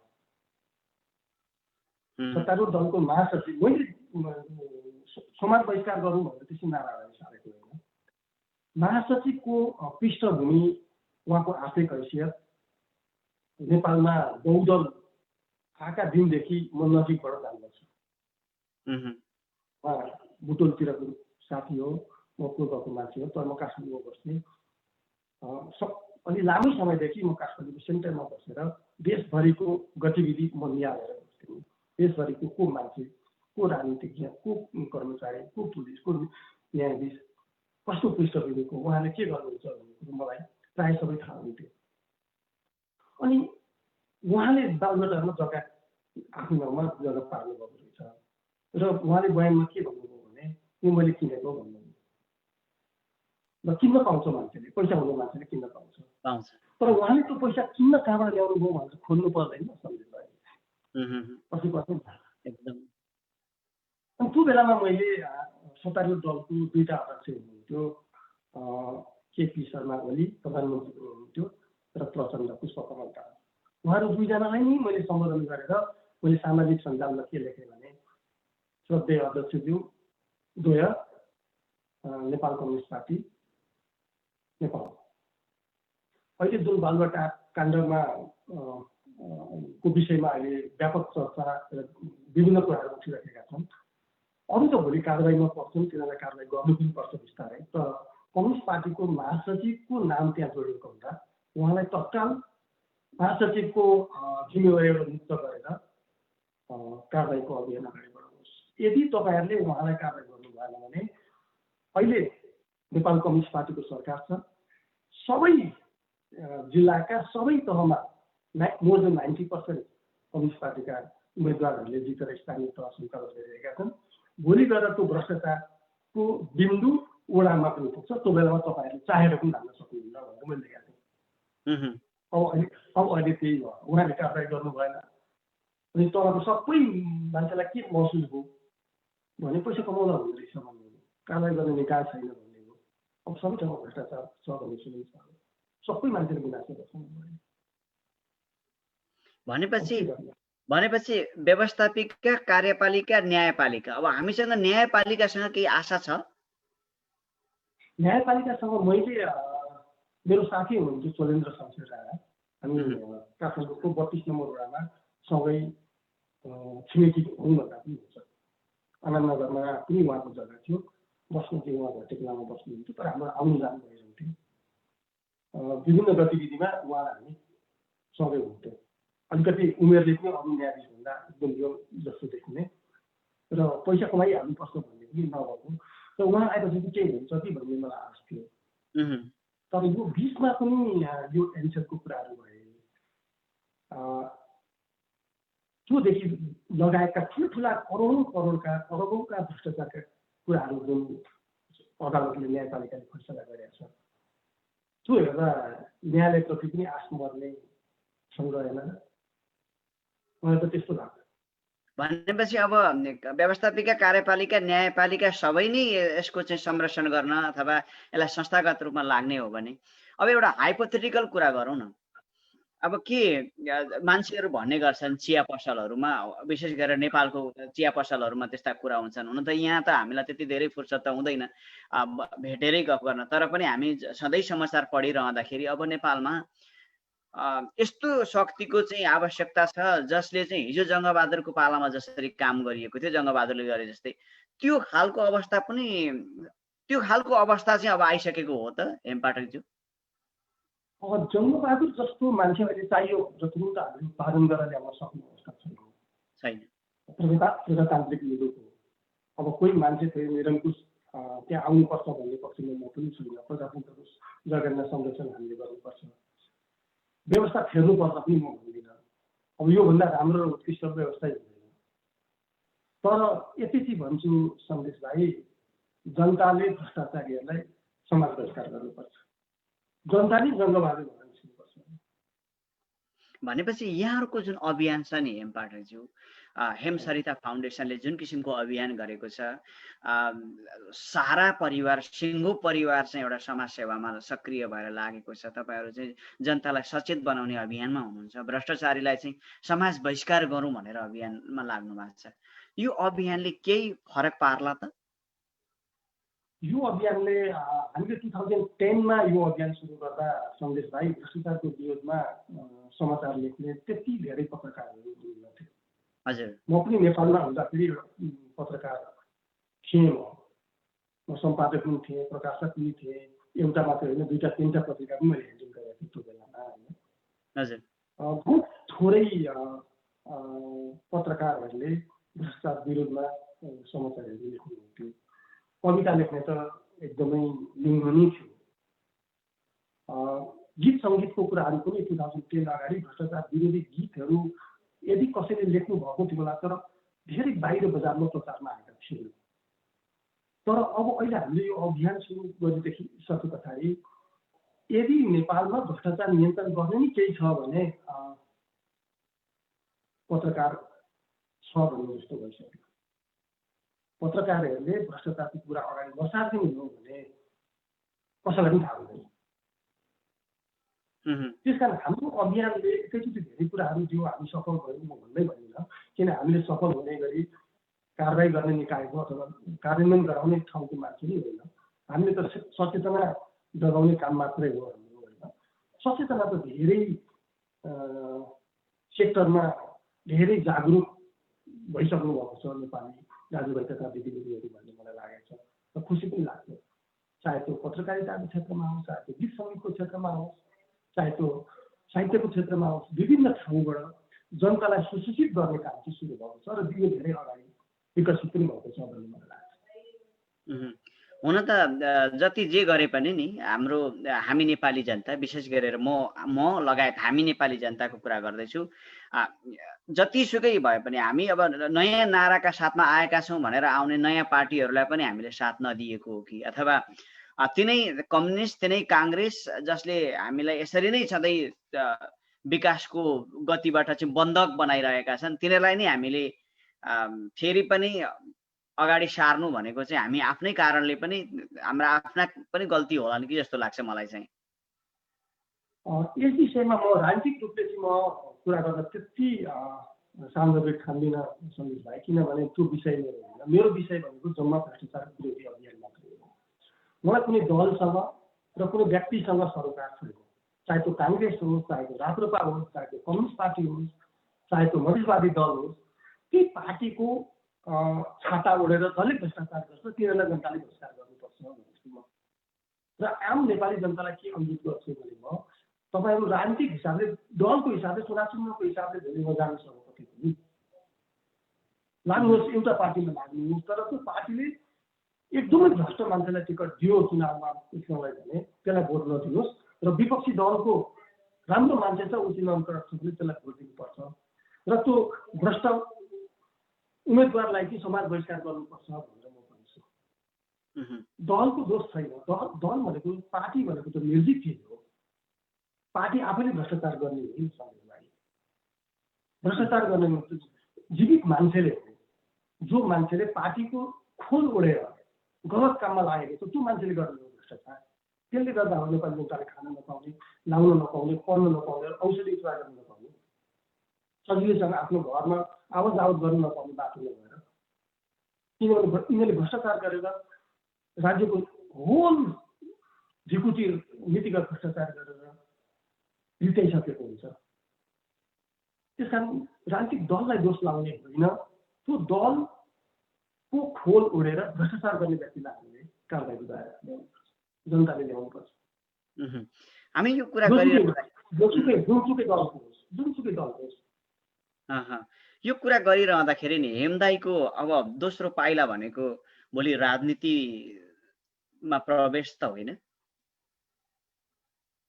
Speaker 2: सत्तारूढ दलको महासचिव, मैले समाज बहिष्कार गरौँ भनेर त्यसै नाराबाजी सारेको होइन। महासचिवको पृष्ठभूमि, उहाँको आर्थिक हैसियत, नेपालमा बहुदल आएका दिनदेखि म नजिकबाट जान्दछु। बुटोलतिरको साथी हो, म पूर्वको मान्छे हो, तर म काठमाडौँमा बस्ने। अलि लामो समयदेखि म काठमाडौँको सेन्टरमा बसेर देशभरिको गतिविधि म निहालेर बस्थेँ। देशभरिको को मान्छे, को राजनीतिज्ञ, को कर्मचारी, को पुलिस, को न्यायाधीश, कस्तो पृष्ठभूमिको, उहाँले के गर्नुहुन्छ भन्ने कुरो मलाई प्रायः सबै थाहा हुन्थ्यो। अनि उहाँले बालुवाटारमा जग्गा आफ्नो नाउँमा जग्गा पार्नु भएको रहेछ र उहाँले बयानमा के भन्नुभयो भने यो मैले किनेको भन्नुभयो। र किन्न पाउँछ मान्छेले, पैसा हुने मान्छेले किन्न पाउँछ। तर उहाँले त्यो पैसा किन्न कहाँबाट ल्याउनु भयो भनेर खोज्नु पर्दैन सन्देशलाई।
Speaker 1: एकदम।
Speaker 2: अनि त्यो बेलामा मैले सत्तारूढ दलको दुईटा अध्यक्ष हुनुहुन्थ्यो, केपी शर्मा ओली प्रधानमन्त्री हुनुहुन्थ्यो र प्रचण्ड पुष्पकमल दाहाल। उहाँहरू दुईजनालाई नै मैले सम्बोधन गरेर मैले सामाजिक सञ्जालमा के लेखेँ भने, श्रद्धेय अध्यक्षज्यू द्वय, नेपाल कम्युनिस्ट पार्टी नेपाल, अहिले जुन बालुवाटार काण्डमा को विषयमा अहिले व्यापक चर्चा र विभिन्न कुराहरू उठिरहेका छन्। अरू त भोलि कारबाहीमा पर्छन्, तिनीहरूलाई कारबाही गर्नु पनि पर्छ बिस्तारै। तर कम्युनिस्ट पार्टीको महासचिवको नाम त्यहाँ जोडिएको हुँदा उहाँलाई तत्काल महासचिवको जिम्मेवारीबाट मुक्त गरेर कारबाहीको अभियान अगाडि बढाउनुहोस्। यदि तपाईँहरूले उहाँलाई कारबाही गर्नु भएन भने अहिले नेपाल कम्युनिस्ट पार्टीको सरकार छ, सबै जिल्लाका सबै तहमा मोर देन 90% कम्युनिस्ट पार्टीका उम्मेदवारहरूले जितेर स्थानीय तह सञ्चालन गरिरहेका छन्। भोलि गएर त्यो भ्रष्टाचारको बिन्दु वडामा पनि पुग्छ, त्यो बेलामा तपाईँहरूले चाहेर पनि धान्न सक्नुहुन्न भनेर मैले लेखेको थिएँ। अब अहिले त्यही भयो, उहाँले कारबाही गर्नु भएन। अनि तलको सबै मान्छेलाई के महसुस भयो भने पैसा कमाउन हुँदो रहेछ भन्ने हो, कारबाही गर्ने निकाय छैन भन्ने हो। अब सबै ठाउँमा भ्रष्टाचार छ भन्ने सुनिन्छ, सबै मान्छेले गुनासो गर्छन्।
Speaker 1: भनेपछि व्यवस्थापिका, कार्यपालिका, न्यायपालिका, अब हामीसँग न्यायपालिकासँग केही आशा छ?
Speaker 2: न्यायपालिकासँग मैले मेरो साथी हुनुहुन्छ चोलेन्द्र शमशेर राणा, हामी काठमाडौँको 32 नम्बर वडामा सँगै छिमेकी हुँ भन्दा पनि हुन्छ। आनन्दनगरमा पनि उहाँको जग्गा थियो, बस्नु चाहिँ उहाँ भट्टेकलामा बस्नुहुन्थ्यो, तर हाम्रो आउनु जानु भइरहन्थ्यो। विभिन्न गतिविधिमा उहाँलाई हामी सँगै हुन्थ्यौँ। अलिकति उमेरले पनि अरू न्यायाधीशभन्दा एकदम यो जस्तो देखिने र पैसा कमाइहाल्नुपर्छ भन्ने पनि नभएको। र उहाँ आएपछि केही हुन्छ कि भन्ने मलाई आश थियो। तर यो बिचमा पनि यो एनसेलको कुराहरू भए, त्योदेखि लगायतका ठुल्ठुला करोडौँका भ्रष्टाचारका कुराहरू जुन अदालतले न्यायपालिकाले फैसला गरेका छ, त्यो हेर्दा न्यायालयप्रति पनि आश मर्ने सँग रहेन। मलाई त त्यस्तो लाग्छ।
Speaker 1: भनेपछि अब व्यवस्थापिका, कार्यपालिका, न्यायपालिका सबै नै यसको चाहिँ संरक्षण गर्न अथवा यसलाई संस्थागत रूपमा लाग्ने हो भने अब एउटा हाइपोथेटिकल कुरा गरौँ न। अब के मान्छेहरू भन्ने गर्छन् चिया पसलहरूमा, विशेष गरेर नेपालको चिया पसलहरूमा त्यस्ता कुरा हुन्छन्। हुन त यहाँ त हामीलाई त्यति धेरै फुर्सद त हुँदैन भेटेरै गफ गर्न, तर पनि हामी सधैँ समाचार पढिरहँदाखेरि अब नेपालमा यस्तो शक्तिको चाहिँ आवश्यकता छ जसले चाहिँ हिजो जङ्गबहादुरको पालामा जसरी काम गरिएको थियो, जङ्गबहादुरले गरे जस्तै त्यो खालको अवस्था चाहिँ अब आइसकेको हो त हेमपाठकज्यू?
Speaker 2: जङ्गबहादुर जस्तो मान्छे अहिले चाहियो जति त हामीले उत्पादन गरेर ल्याउन सक्ने अवस्था छैन। प्रजातान्त्रिक युगको अब कोही मान्छे फेरि निरङ्कुश त्यहाँ आउनुपर्छ भन्ने पक्षमा म पनि छुइनँ। प्रजातन्त्रको जगेर्ना संरक्षण हामीले गर्नुपर्छ, व्यवस्था फेर्नुपर्छ पनि म भन्दिनँ। अब योभन्दा राम्रो उत्कृष्ट व्यवस्था हुँदैन। तर यति चाहिँ भन्छु सन्देश भाइ, जनताले भ्रष्टाचारीहरूलाई समाज बहिष्कार गर्नुपर्छ। जनताले जङ्गबहादुर भन्न छिर्नुपर्छ।
Speaker 1: भनेपछि यहाँहरूको जुन अभियान छ नि हेमपाठकज्यू, हेमसरिता फाउन्डेसनले जुन किसिमको अभियान गरेको छ, सारा परिवार, सिङ्गो परिवार चाहिँ एउटा समाज सेवामा सक्रिय भएर लागेको छ। तपाईँहरू चाहिँ जनतालाई सचेत बनाउने अभियानमा हुनुहुन्छ, भ्रष्टाचारीलाई चाहिँ समाज बहिष्कार गरौँ भनेर अभियानमा लाग्नु भएको छ। यो अभियानले केही फरक पार्ला त?
Speaker 2: यो अभियानले हामीले 2010मा यो अभियान सुरु गर्दा सन्देश भाइ भ्रष्टाचारको विरोधमा समाचार लेख्ने त्यति धेरै पत्रकारहरू हुनुहुन्थ्यो।
Speaker 1: हजुर,
Speaker 2: म पनि नेपालमा हुँदाखेरि पत्रकार थिएँ, म सम्पादक पनि थिएँ, प्रकाशक पनि थिएँ। एउटा मात्र होइन, 2-3टा पत्रिका पनि मैले ह्यान्डल गरेको थिएँ त्यो बेलामा होइन।
Speaker 1: हजुर,
Speaker 2: बहुत थोरै पत्रकारहरूले भ्रष्टाचार विरोधमा समाचारहरू लेख्नुहुन्थ्यो। कविता लेख्ने त एकदमै लिङ्ग नै थियो। गीत सङ्गीतको कुराहरू पनि 2010 अगाडि भ्रष्टाचार विरोधी गीतहरू यदि कसैले लेख्नु भएको थियो होला, तर धेरै बाहिर बजारमा प्रचारमा आएका थिए। तर अब अहिले हामीले यो अभियान सुरु गरेदेखि सके पछाडि यदि नेपालमा भ्रष्टाचार नियन्त्रण गर्ने नै केही छ भने पत्रकार छ भन्ने जस्तो भइसक्यो। पत्रकारहरूले भ्रष्टाचारको कुरा अगाडि बढाइदिनु हो भने कसैलाई पनि थाहा हुँदैन। त्यस कारण हाम्रो अभियानले एकैचोटि धेरै कुराहरू जो हामी सफल भयौँ म भन्दै भन्दिनँ, किन हामीले सफल हुने गरी कारबाही गर्ने निकायको अथवा कार्यान्वयन गराउने ठाउँको मान्छे नै होइन। हामीले त सचेतना जगाउने काम मात्रै हो हाम्रो होइन। सचेतना त धेरै सेक्टरमा धेरै जागरुक भइसक्नु भएको छ नेपाली दाजुभाइ तथा दिदीबहिनीहरू भन्ने मलाई लागेको छ र खुसी पनि लाग्छ। चाहे त्यो पत्रकारिताको क्षेत्रमा होस्, चाहे त्यो गीत सङ्गीतको क्षेत्रमा होस्, चाहे त्यो साहित्यको क्षेत्रमा होस्, विभिन्न ठाउँबाट जनतालाई सुसूचित गर्ने काम चाहिँ सुरु भएको छ र यो धेरै अगाडि विकसित पनि भएको छ भन्ने मलाई लाग्छ।
Speaker 1: हुन त जति जे गरे पनि नि हामी नेपाली जनता, विशेष गरेर म लगायत हामी नेपाली जनताको कुरा गर्दैछु, जतिसुकै भए पनि हामी अब नयाँ नाराका साथमा आएका छौँ भनेर आउने नयाँ पार्टीहरूलाई पनि हामीले साथ नदिएको हो कि, अथवा तिनै कम्युनिस्ट तिनै काङ्ग्रेस जसले हामीलाई यसरी नै सधैँ विकासको गतिबाट चाहिँ बन्धक बनाइरहेका छन्, तिनीहरूलाई नै हामीले फेरि पनि अगाडि सार्नु भनेको चाहिँ हामी आफ्नै कारणले पनि हाम्रा आफ्ना पनि गल्ती होला नि कि जस्तो लाग्छ मलाई चाहिँ।
Speaker 2: यस विषयमा म राजनीतिक रूपले चाहिँ म कुरा गर्दा त्यति सान्दर्भिक ठान्दिनँ सन्देश भाइ, किनभने त्यो विषय मेरो होइन। मेरो विषय भनेको जम्मा भ्रष्टाचार विरोधी अभियान मात्रै हो। मलाई कुनै दलसँग र कुनै व्यक्तिसँग सरोकार छैन, चाहे त्यो काङ्ग्रेस होस्, चाहे त्यो राप्रपा होस्, चाहे त्यो कम्युनिस्ट पार्टी होस्, चाहे त्यो मधेसवादी दल होस्, ती पार्टीको छाता ओढेर जसले भ्रष्टाचार गर्छ तिनीहरूलाई जनताले बहिष्कार गर्नुपर्छ भन्छु म। र आम नेपाली जनतालाई के अनुरोध गर्छु भने म तपाईँहरू राजनीतिक हिसाबले, दलको हिसाबले, चुनाव चिन्हको हिसाबले धेरै नजानुस् अब कति पनि लाग्नुहोस्, एउटा पार्टीमा लाग्नुहोस्, तर त्यो पार्टीले एकदमै भ्रष्ट मान्छेलाई टिकट दियो चुनावमा उठ्नलाई भने त्यसलाई भोट नदिनुहोस्, र विपक्षी दलको राम्रो मान्छे छ उचित त्यसलाई भोट दिनुपर्छ र त्यो भ्रष्ट उम्मेदवारलाई चाहिँ समाज बहिष्कार गर्नुपर्छ भनेर म भन्छु। दलको दोष छैन, दल भनेको, पार्टी भनेको त निर्जीव चिज हो। पार्टी आफैले भ्रष्टाचार गर्ने हो नि सधैँ। भ्रष्टाचार गर्ने जीवित मान्छेले हो, जो मान्छेले पार्टीको खोल ओढेर गलत काममा लागेको छ त्यो मान्छेले गर्ने हो भ्रष्टाचार। त्यसले गर्दा हो नेपाली जनताले खान नपाउने, लाउन नपाउने, पढ्न नपाउने, औषधि उपचार गर्न नपाउने, सजिलैसँग आफ्नो घरमा आवत जावत गर्न नपाउने बाटो नभएर यिनीहरूले भ्रष्टाचार गरेर राज्यको होल ढिकुटी नीतिगत भ्रष्टाचार गरेर बिताइसकेको हुन्छ। त्यस कारण राजनीतिक दललाई दोष लाउने होइन, त्यो दलको खोल ओढेर भ्रष्टाचार गर्ने व्यक्तिलाई हामीले कारबाही जनताले ल्याउनुपर्छ।
Speaker 1: हामी यो कुरा
Speaker 2: जुनसुकै दल होस्।
Speaker 1: यो कुरा गरिरहँदाखेरि नि हेमदाईको अब दोस्रो पाइला भनेको भोलि राजनीतिमा प्रवेश त होइन?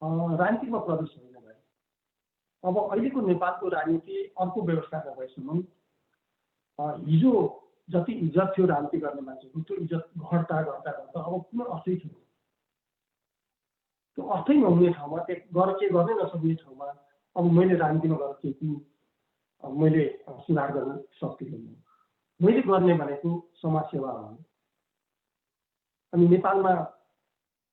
Speaker 2: राजनीतिमा प्रवेश होइन भाइ। अब अहिलेको नेपालको राजनीति अर्को व्यवस्था नभएसम्म हिजो जति इज्जत थियो राजनीति गर्ने मान्छेको त्यो इज्जत घट्दा घट्दा घट्दा अब कुनै अर्थै छैन। त्यो अर्थै नहुने ठाउँमा, के गर्नै नसक्ने ठाउँमा अब मैले राजनीतिमा गएर केही मैले सुधार गर्न सक्दिनँ। मैले गर्ने भनेको समाजसेवा हो। अनि नेपालमा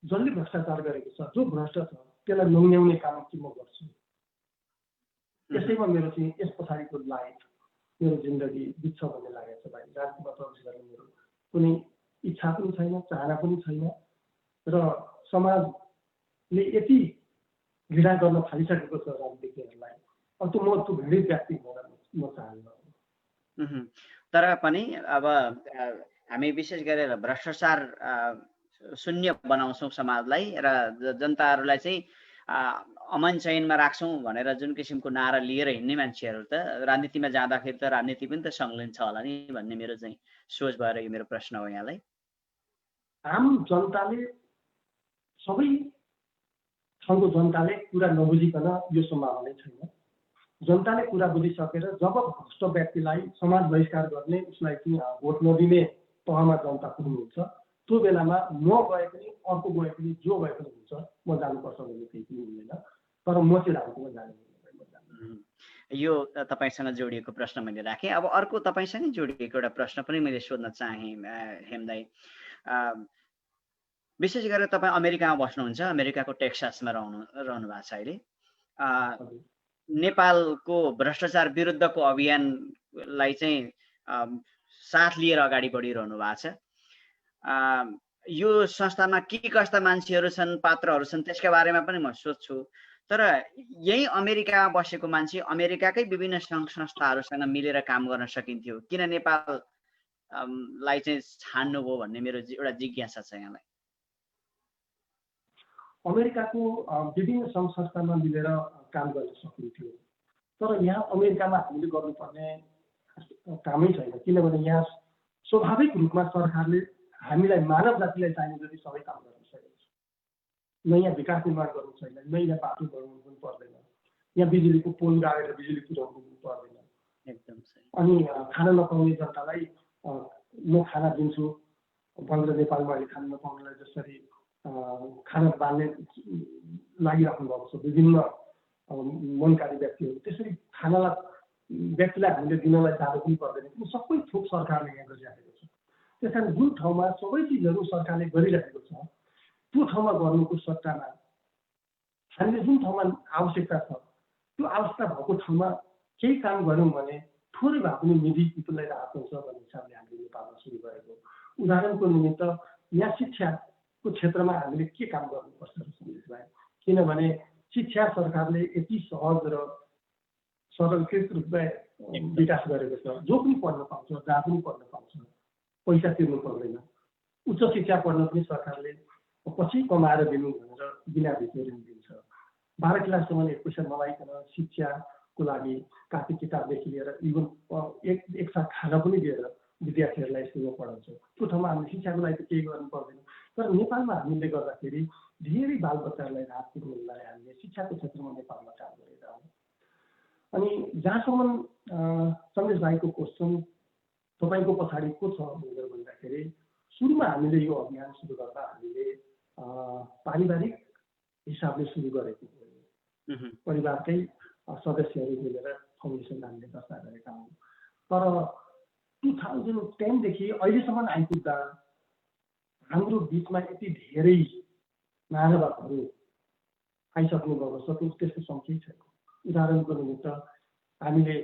Speaker 2: जसले भ्रष्टाचार गरेको छ, जो भ्रष्ट छ त्यसलाई नङ्ग्याउने काम चाहिँ म गर्छु। त्यसैमा मेरो चाहिँ यस पछाडिको लाइफ, मेरो जिन्दगी बित्छ भन्ने लागेको छ भाइ। राजनीतिमा प्रवेश गर्ने मेरो कुनै इच्छा पनि छैन, चाहना पनि छैन र समाजले यति घृणा गर्न थालिसकेको छ राजनीतिज्ञहरूलाई। अब त्यो म त्यो घृणित व्यक्ति हुन म चाहन्न।
Speaker 1: तर पनि अब हामी विशेष गरेर भ्रष्टाचार शून्य बनाउँछौँ समाजलाई र जनताहरूलाई चाहिँ अमन चयनमा राख्छौँ भनेर जुन किसिमको नारा लिएर हिँड्ने मान्छेहरू त राजनीतिमा जाँदाखेरि त राजनीति पनि त संलग्न छ होला नि भन्ने मेरो चाहिँ सोच भएर यो मेरो प्रश्न हो यहाँलाई।
Speaker 2: आम जनताले, सबै ठाउँको जनताले कुरा नबुझिकन यो सम्भावना नै छैन। जनताले कुरा बुझिसकेर जब भ्रष्ट व्यक्तिलाई समाज बहिष्कार गर्ने, उसलाई चाहिँ भोट नदिने तहमा जनता पुग्नुहुन्छ, त्यो बेलामा म गए पनि, अर्को गए पनि, जो गए पनि हुन्छ, म जानुपर्छ भन्ने केही पनि हुँदैन। तर म चाहिँ राजनीतिमा जाने।
Speaker 1: यो तपाईँसँग जोडिएको प्रश्न मैले राखेँ। अब अर्को तपाईँसँगै जोडिएको एउटा प्रश्न पनि मैले सोध्न चाहेँ हेमदाई। विशेष गरेर तपाईँ अमेरिकामा बस्नुहुन्छ, अमेरिकाको टेक्सासमा रहनु भएको छ अहिले। नेपालको भ्रष्टाचार विरुद्धको अभियानलाई चाहिँ साथ लिएर अगाडि बढिरहनु भएको छ। यो संस्थामा के कस्ता मान्छेहरू छन्, पात्रहरू छन्, त्यसका बारेमा पनि म सोध्छु। तर यही अमेरिकामा बसेको मान्छे अमेरिकाकै विभिन्न सङ्घ संस्थाहरूसँग मिलेर काम गर्न सकिन्थ्यो, किन नेपाल लाई चाहिँ छाड्नुभयो भन्ने मेरो एउटा जिज्ञासा छ यहाँलाई।
Speaker 2: अमेरिकाको विभिन्न सङ्घ संस्थामा मिलेर काम गर्न सकिन्थ्यो, तर यहाँ अमेरिकामा हामीले गर्नुपर्ने कामै छैन, किनभने यहाँ स्वाभाविक रूपमा सरकारले हामीलाई मानव जातिलाई चाहिने जति सबै काम गर्न सकेको छ। न यहाँ विकास निर्माण गर्नु छैन, न यहाँ बाटो बनाउनु पनि पर्दैन, यहाँ बिजुलीको पोल गाडेर बिजुली पुर्याउनु पनि पर्दैन।
Speaker 1: एकदम सही।
Speaker 2: अनि खाना नपाउने जनतालाई म खाना दिन्छु भनेर नेपालमा अहिले खाना नपाउनेलाई जसरी खाना बाल्ने लागिराख्नु भएको छ विभिन्न मनकारी व्यक्तिहरू, त्यसरी खानालाई व्यक्तिलाई हामीले दिनलाई जानु पनि पर्दैन, किन सबै थोक सरकारले यहाँ गरिराखेको छ। त्यस कारण जुन ठाउँमा सबै चिजहरू सरकारले गरिराखेको छ त्यो ठाउँमा गर्नुको सट्टामा हामीले जुन ठाउँमा आवश्यकता छ त्यो आवश्यकता भएको ठाउँमा केही काम गऱ्यौँ भने थोरै भए पनि निजी पिपुललाई राहत हुन्छ भन्ने हिसाबले हामीले नेपालमा सुरु गरेको। उदाहरणको निमित्त यहाँ शिक्षाको क्षेत्रमा हामीले के काम गर्नुपर्छ सन्देशलाई, किनभने शिक्षा सरकारले यति सहज र सरलीकृत रूपमा विकास गरेको छ, जो पनि पढ्न पाउँछ, जहाँ पनि पढ्न पाउँछ, पैसा तिर्नु पर्दैन। उच्च शिक्षा पढ्न पनि सरकारले पछि कमाएर दिनु भनेर बिना भित्र ऋण दिन्छ। 12 क्लाससम्म एक पैसा नलाइकन शिक्षाको लागि कापी किताबदेखि लिएर इभन एक साथ खाना पनि दिएर विद्यार्थीहरूलाई स्कुलमा पढाउँछ। त्यो ठाउँमा हामीले शिक्षाको लागि त केही गर्नु पर्दैन, तर नेपालमा हामीले गर्दाखेरि धेरै बालबच्चाहरूलाई राहत पुर्याउनलाई हामीले शिक्षाको क्षेत्रमा नेपालमा काम गरेका हौँ। अनि जहाँसम्म सन्देश भाइको क्वेसन तपाईँको पछाडि को छ भनेर भन्दाखेरि सुरुमा हामीले यो अभियान सुरु गर्दा हामीले पारिवारिक हिसाबले सुरु गरेको हो, परिवारकै सदस्यहरू मिलेर फाउन्डेसन हामीले दर्ता गरेका हौँ। तर 2010 देखि अहिलेसम्म आइपुग्दा हाम्रो बिचमा यति धेरै मानवहरू आइसक्नु भएको छ त्यसको सङ्ख्या छैन। उदाहरणको निमित्त हामीले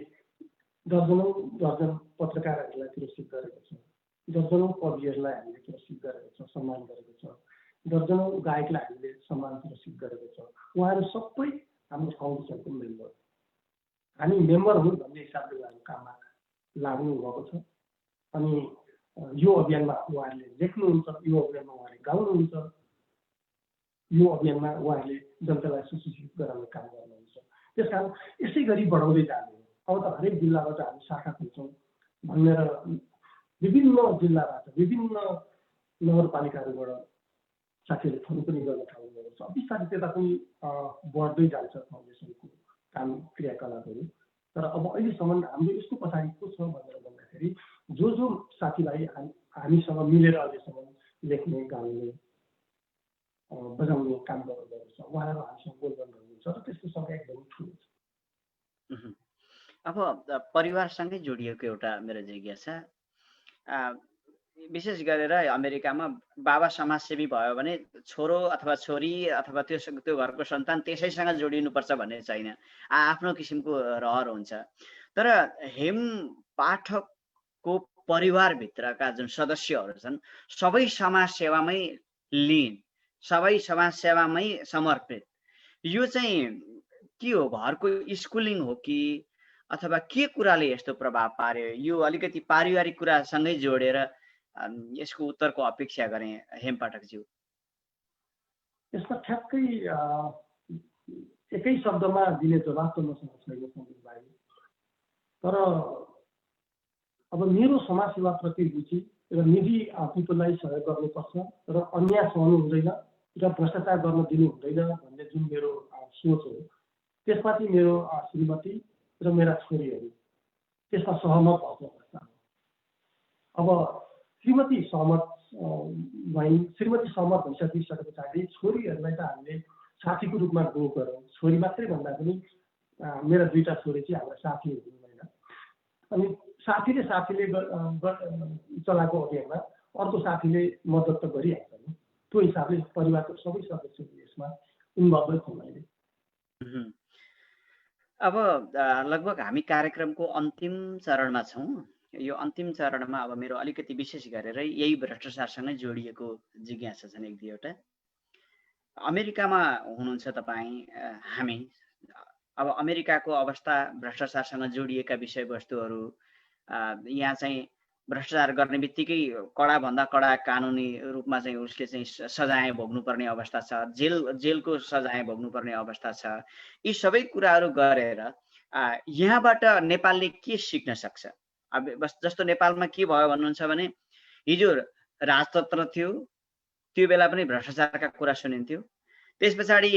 Speaker 2: दर्जन पत्रकारहरूलाई पुरस्कृत गरेको छ, दर्जनौँ कविहरूलाई हामीले पुरस्कृत गरेको छ, सम्मान गरेको छ, दर्जनौँ गायकलाई हामीले सम्मान पुरस्कृत गरेको छ। उहाँहरू सबै हाम्रो फाउन्डेसनको मेम्बर, हामी मेम्बर हौँ भन्ने हिसाबले उहाँहरू काममा लाग्नु भएको छ। अनि यो अभियानमा उहाँहरूले लेख्नुहुन्छ, यो अभियानमा उहाँहरूले गाउनुहुन्छ, यो अभियानमा उहाँहरूले जनतालाई सुशिक्षित गराउने काम गर्नुहुन्छ। त्यस कारण यसै गरी बढाउँदै जाने हो। अब त हरेक जिल्लाबाट हामी शाखा खोल्छौँ भनेर विभिन्न जिल्लाबाट विभिन्न नगरपालिकाहरूबाट साथीहरूले फोन पनि गर्न थाल्नुभएको छ। बिस्तारै त्यता पनि बढ्दै जान्छ फाउन्डेसनको काम क्रियाकलापहरू। तर अब अहिलेसम्म हाम्रो यसको पछाडि को छ भनेर भन्दाखेरि जो साथीभाइ हामीसँग मिलेर अहिलेसम्म लेख्ने, गाउने, बजाउने काम गर्नुभएको छ उहाँहरू हामीसँग बोलबन्द हुनुहुन्छ र त्यसको सङ्ख्या एकदमै ठुलो छ।
Speaker 1: अब परिवारसँगै जोडिएको एउटा मेरो जिज्ञासा, विशेष गरेर अमेरिकामा बाबा समाजसेवी भयो भने छोरो अथवा छोरी अथवा त्यो घरको सन्तान त्यसैसँग जोडिनुपर्छ भन्ने छैन, आफ्नो किसिमको रहर हुन्छ। तर हेम पाठकको परिवारभित्रका जुन सदस्यहरू छन् सबै समाजसेवामै लिन, सबै समाजसेवामै समर्पित, यो चाहिँ के हो? घरको स्कुलिङ हो कि अथवा के कुराले यस्तो प्रभाव पार्यो? यो अलिकति पारिवारिक कुरासँगै जोडेर यसको उत्तरको अपेक्षा गरेँ हेम पाठकज्यू।
Speaker 2: यसमा ठ्याक्कै एकै शब्दमा दिने जवाब त मसँग छैन सन्देश भाइ। तर अब मेरो समाजसेवाप्रति रुचि र निजी पिपुललाई सहयोग गर्नुपर्छ र अन्याय सहनु हुँदैन र भ्रष्टाचार गर्न दिनु हुँदैन भन्ने जुन मेरो सोच हो, त्यसमाथि मेरो श्रीमती र मेरा छोरीहरू त्यसमा सहमत भएको अवस्था हो। अब श्रीमती सहमत भइसके पछाडि छोरीहरूलाई त हामीले साथीको रूपमा गो गरौँ। छोरी मात्रै भन्दा पनि मेरा 2टा छोरी चाहिँ हाम्रा साथीहरू हुनुहुन्न। अनि साथीले चलाएको अभियानमा अर्को साथीले मद्दत त गरिहाल्छ नि। त्यो हिसाबले परिवारको सबै सदस्यहरू यसमा इन्भल्भ छन्।
Speaker 1: अब लगभग हामी कार्यक्रमको अन्तिम चरणमा छौँ। यो अन्तिम चरणमा अब मेरो अलिकति विशेष गरेर यही भ्रष्टाचारसँगै जोडिएको जिज्ञासा छन् 1-2 वटा। अमेरिकामा हुनुहुन्छ तपाईँ, हामी अब अमेरिकाको अवस्था, भ्रष्टाचारसँग जोडिएका विषयवस्तुहरू, यहाँ चाहिँ भ्रष्टाचार गर्ने बित्तिकै कडाभन्दा कडा कानुनी रूपमा चाहिँ उसले चाहिँ सजाय भोग्नुपर्ने अवस्था छ, जेलको सजाय भोग्नुपर्ने अवस्था छ। यी सबै कुराहरू गरेर यहाँबाट नेपालले के सिक्न सक्छ? अब जस्तो नेपालमा के भयो भन्नुहुन्छ भने हिजो राजतन्त्र थियो, त्यो बेला पनि भ्रष्टाचारका कुरा सुनिन्थ्यो। त्यस पछाडि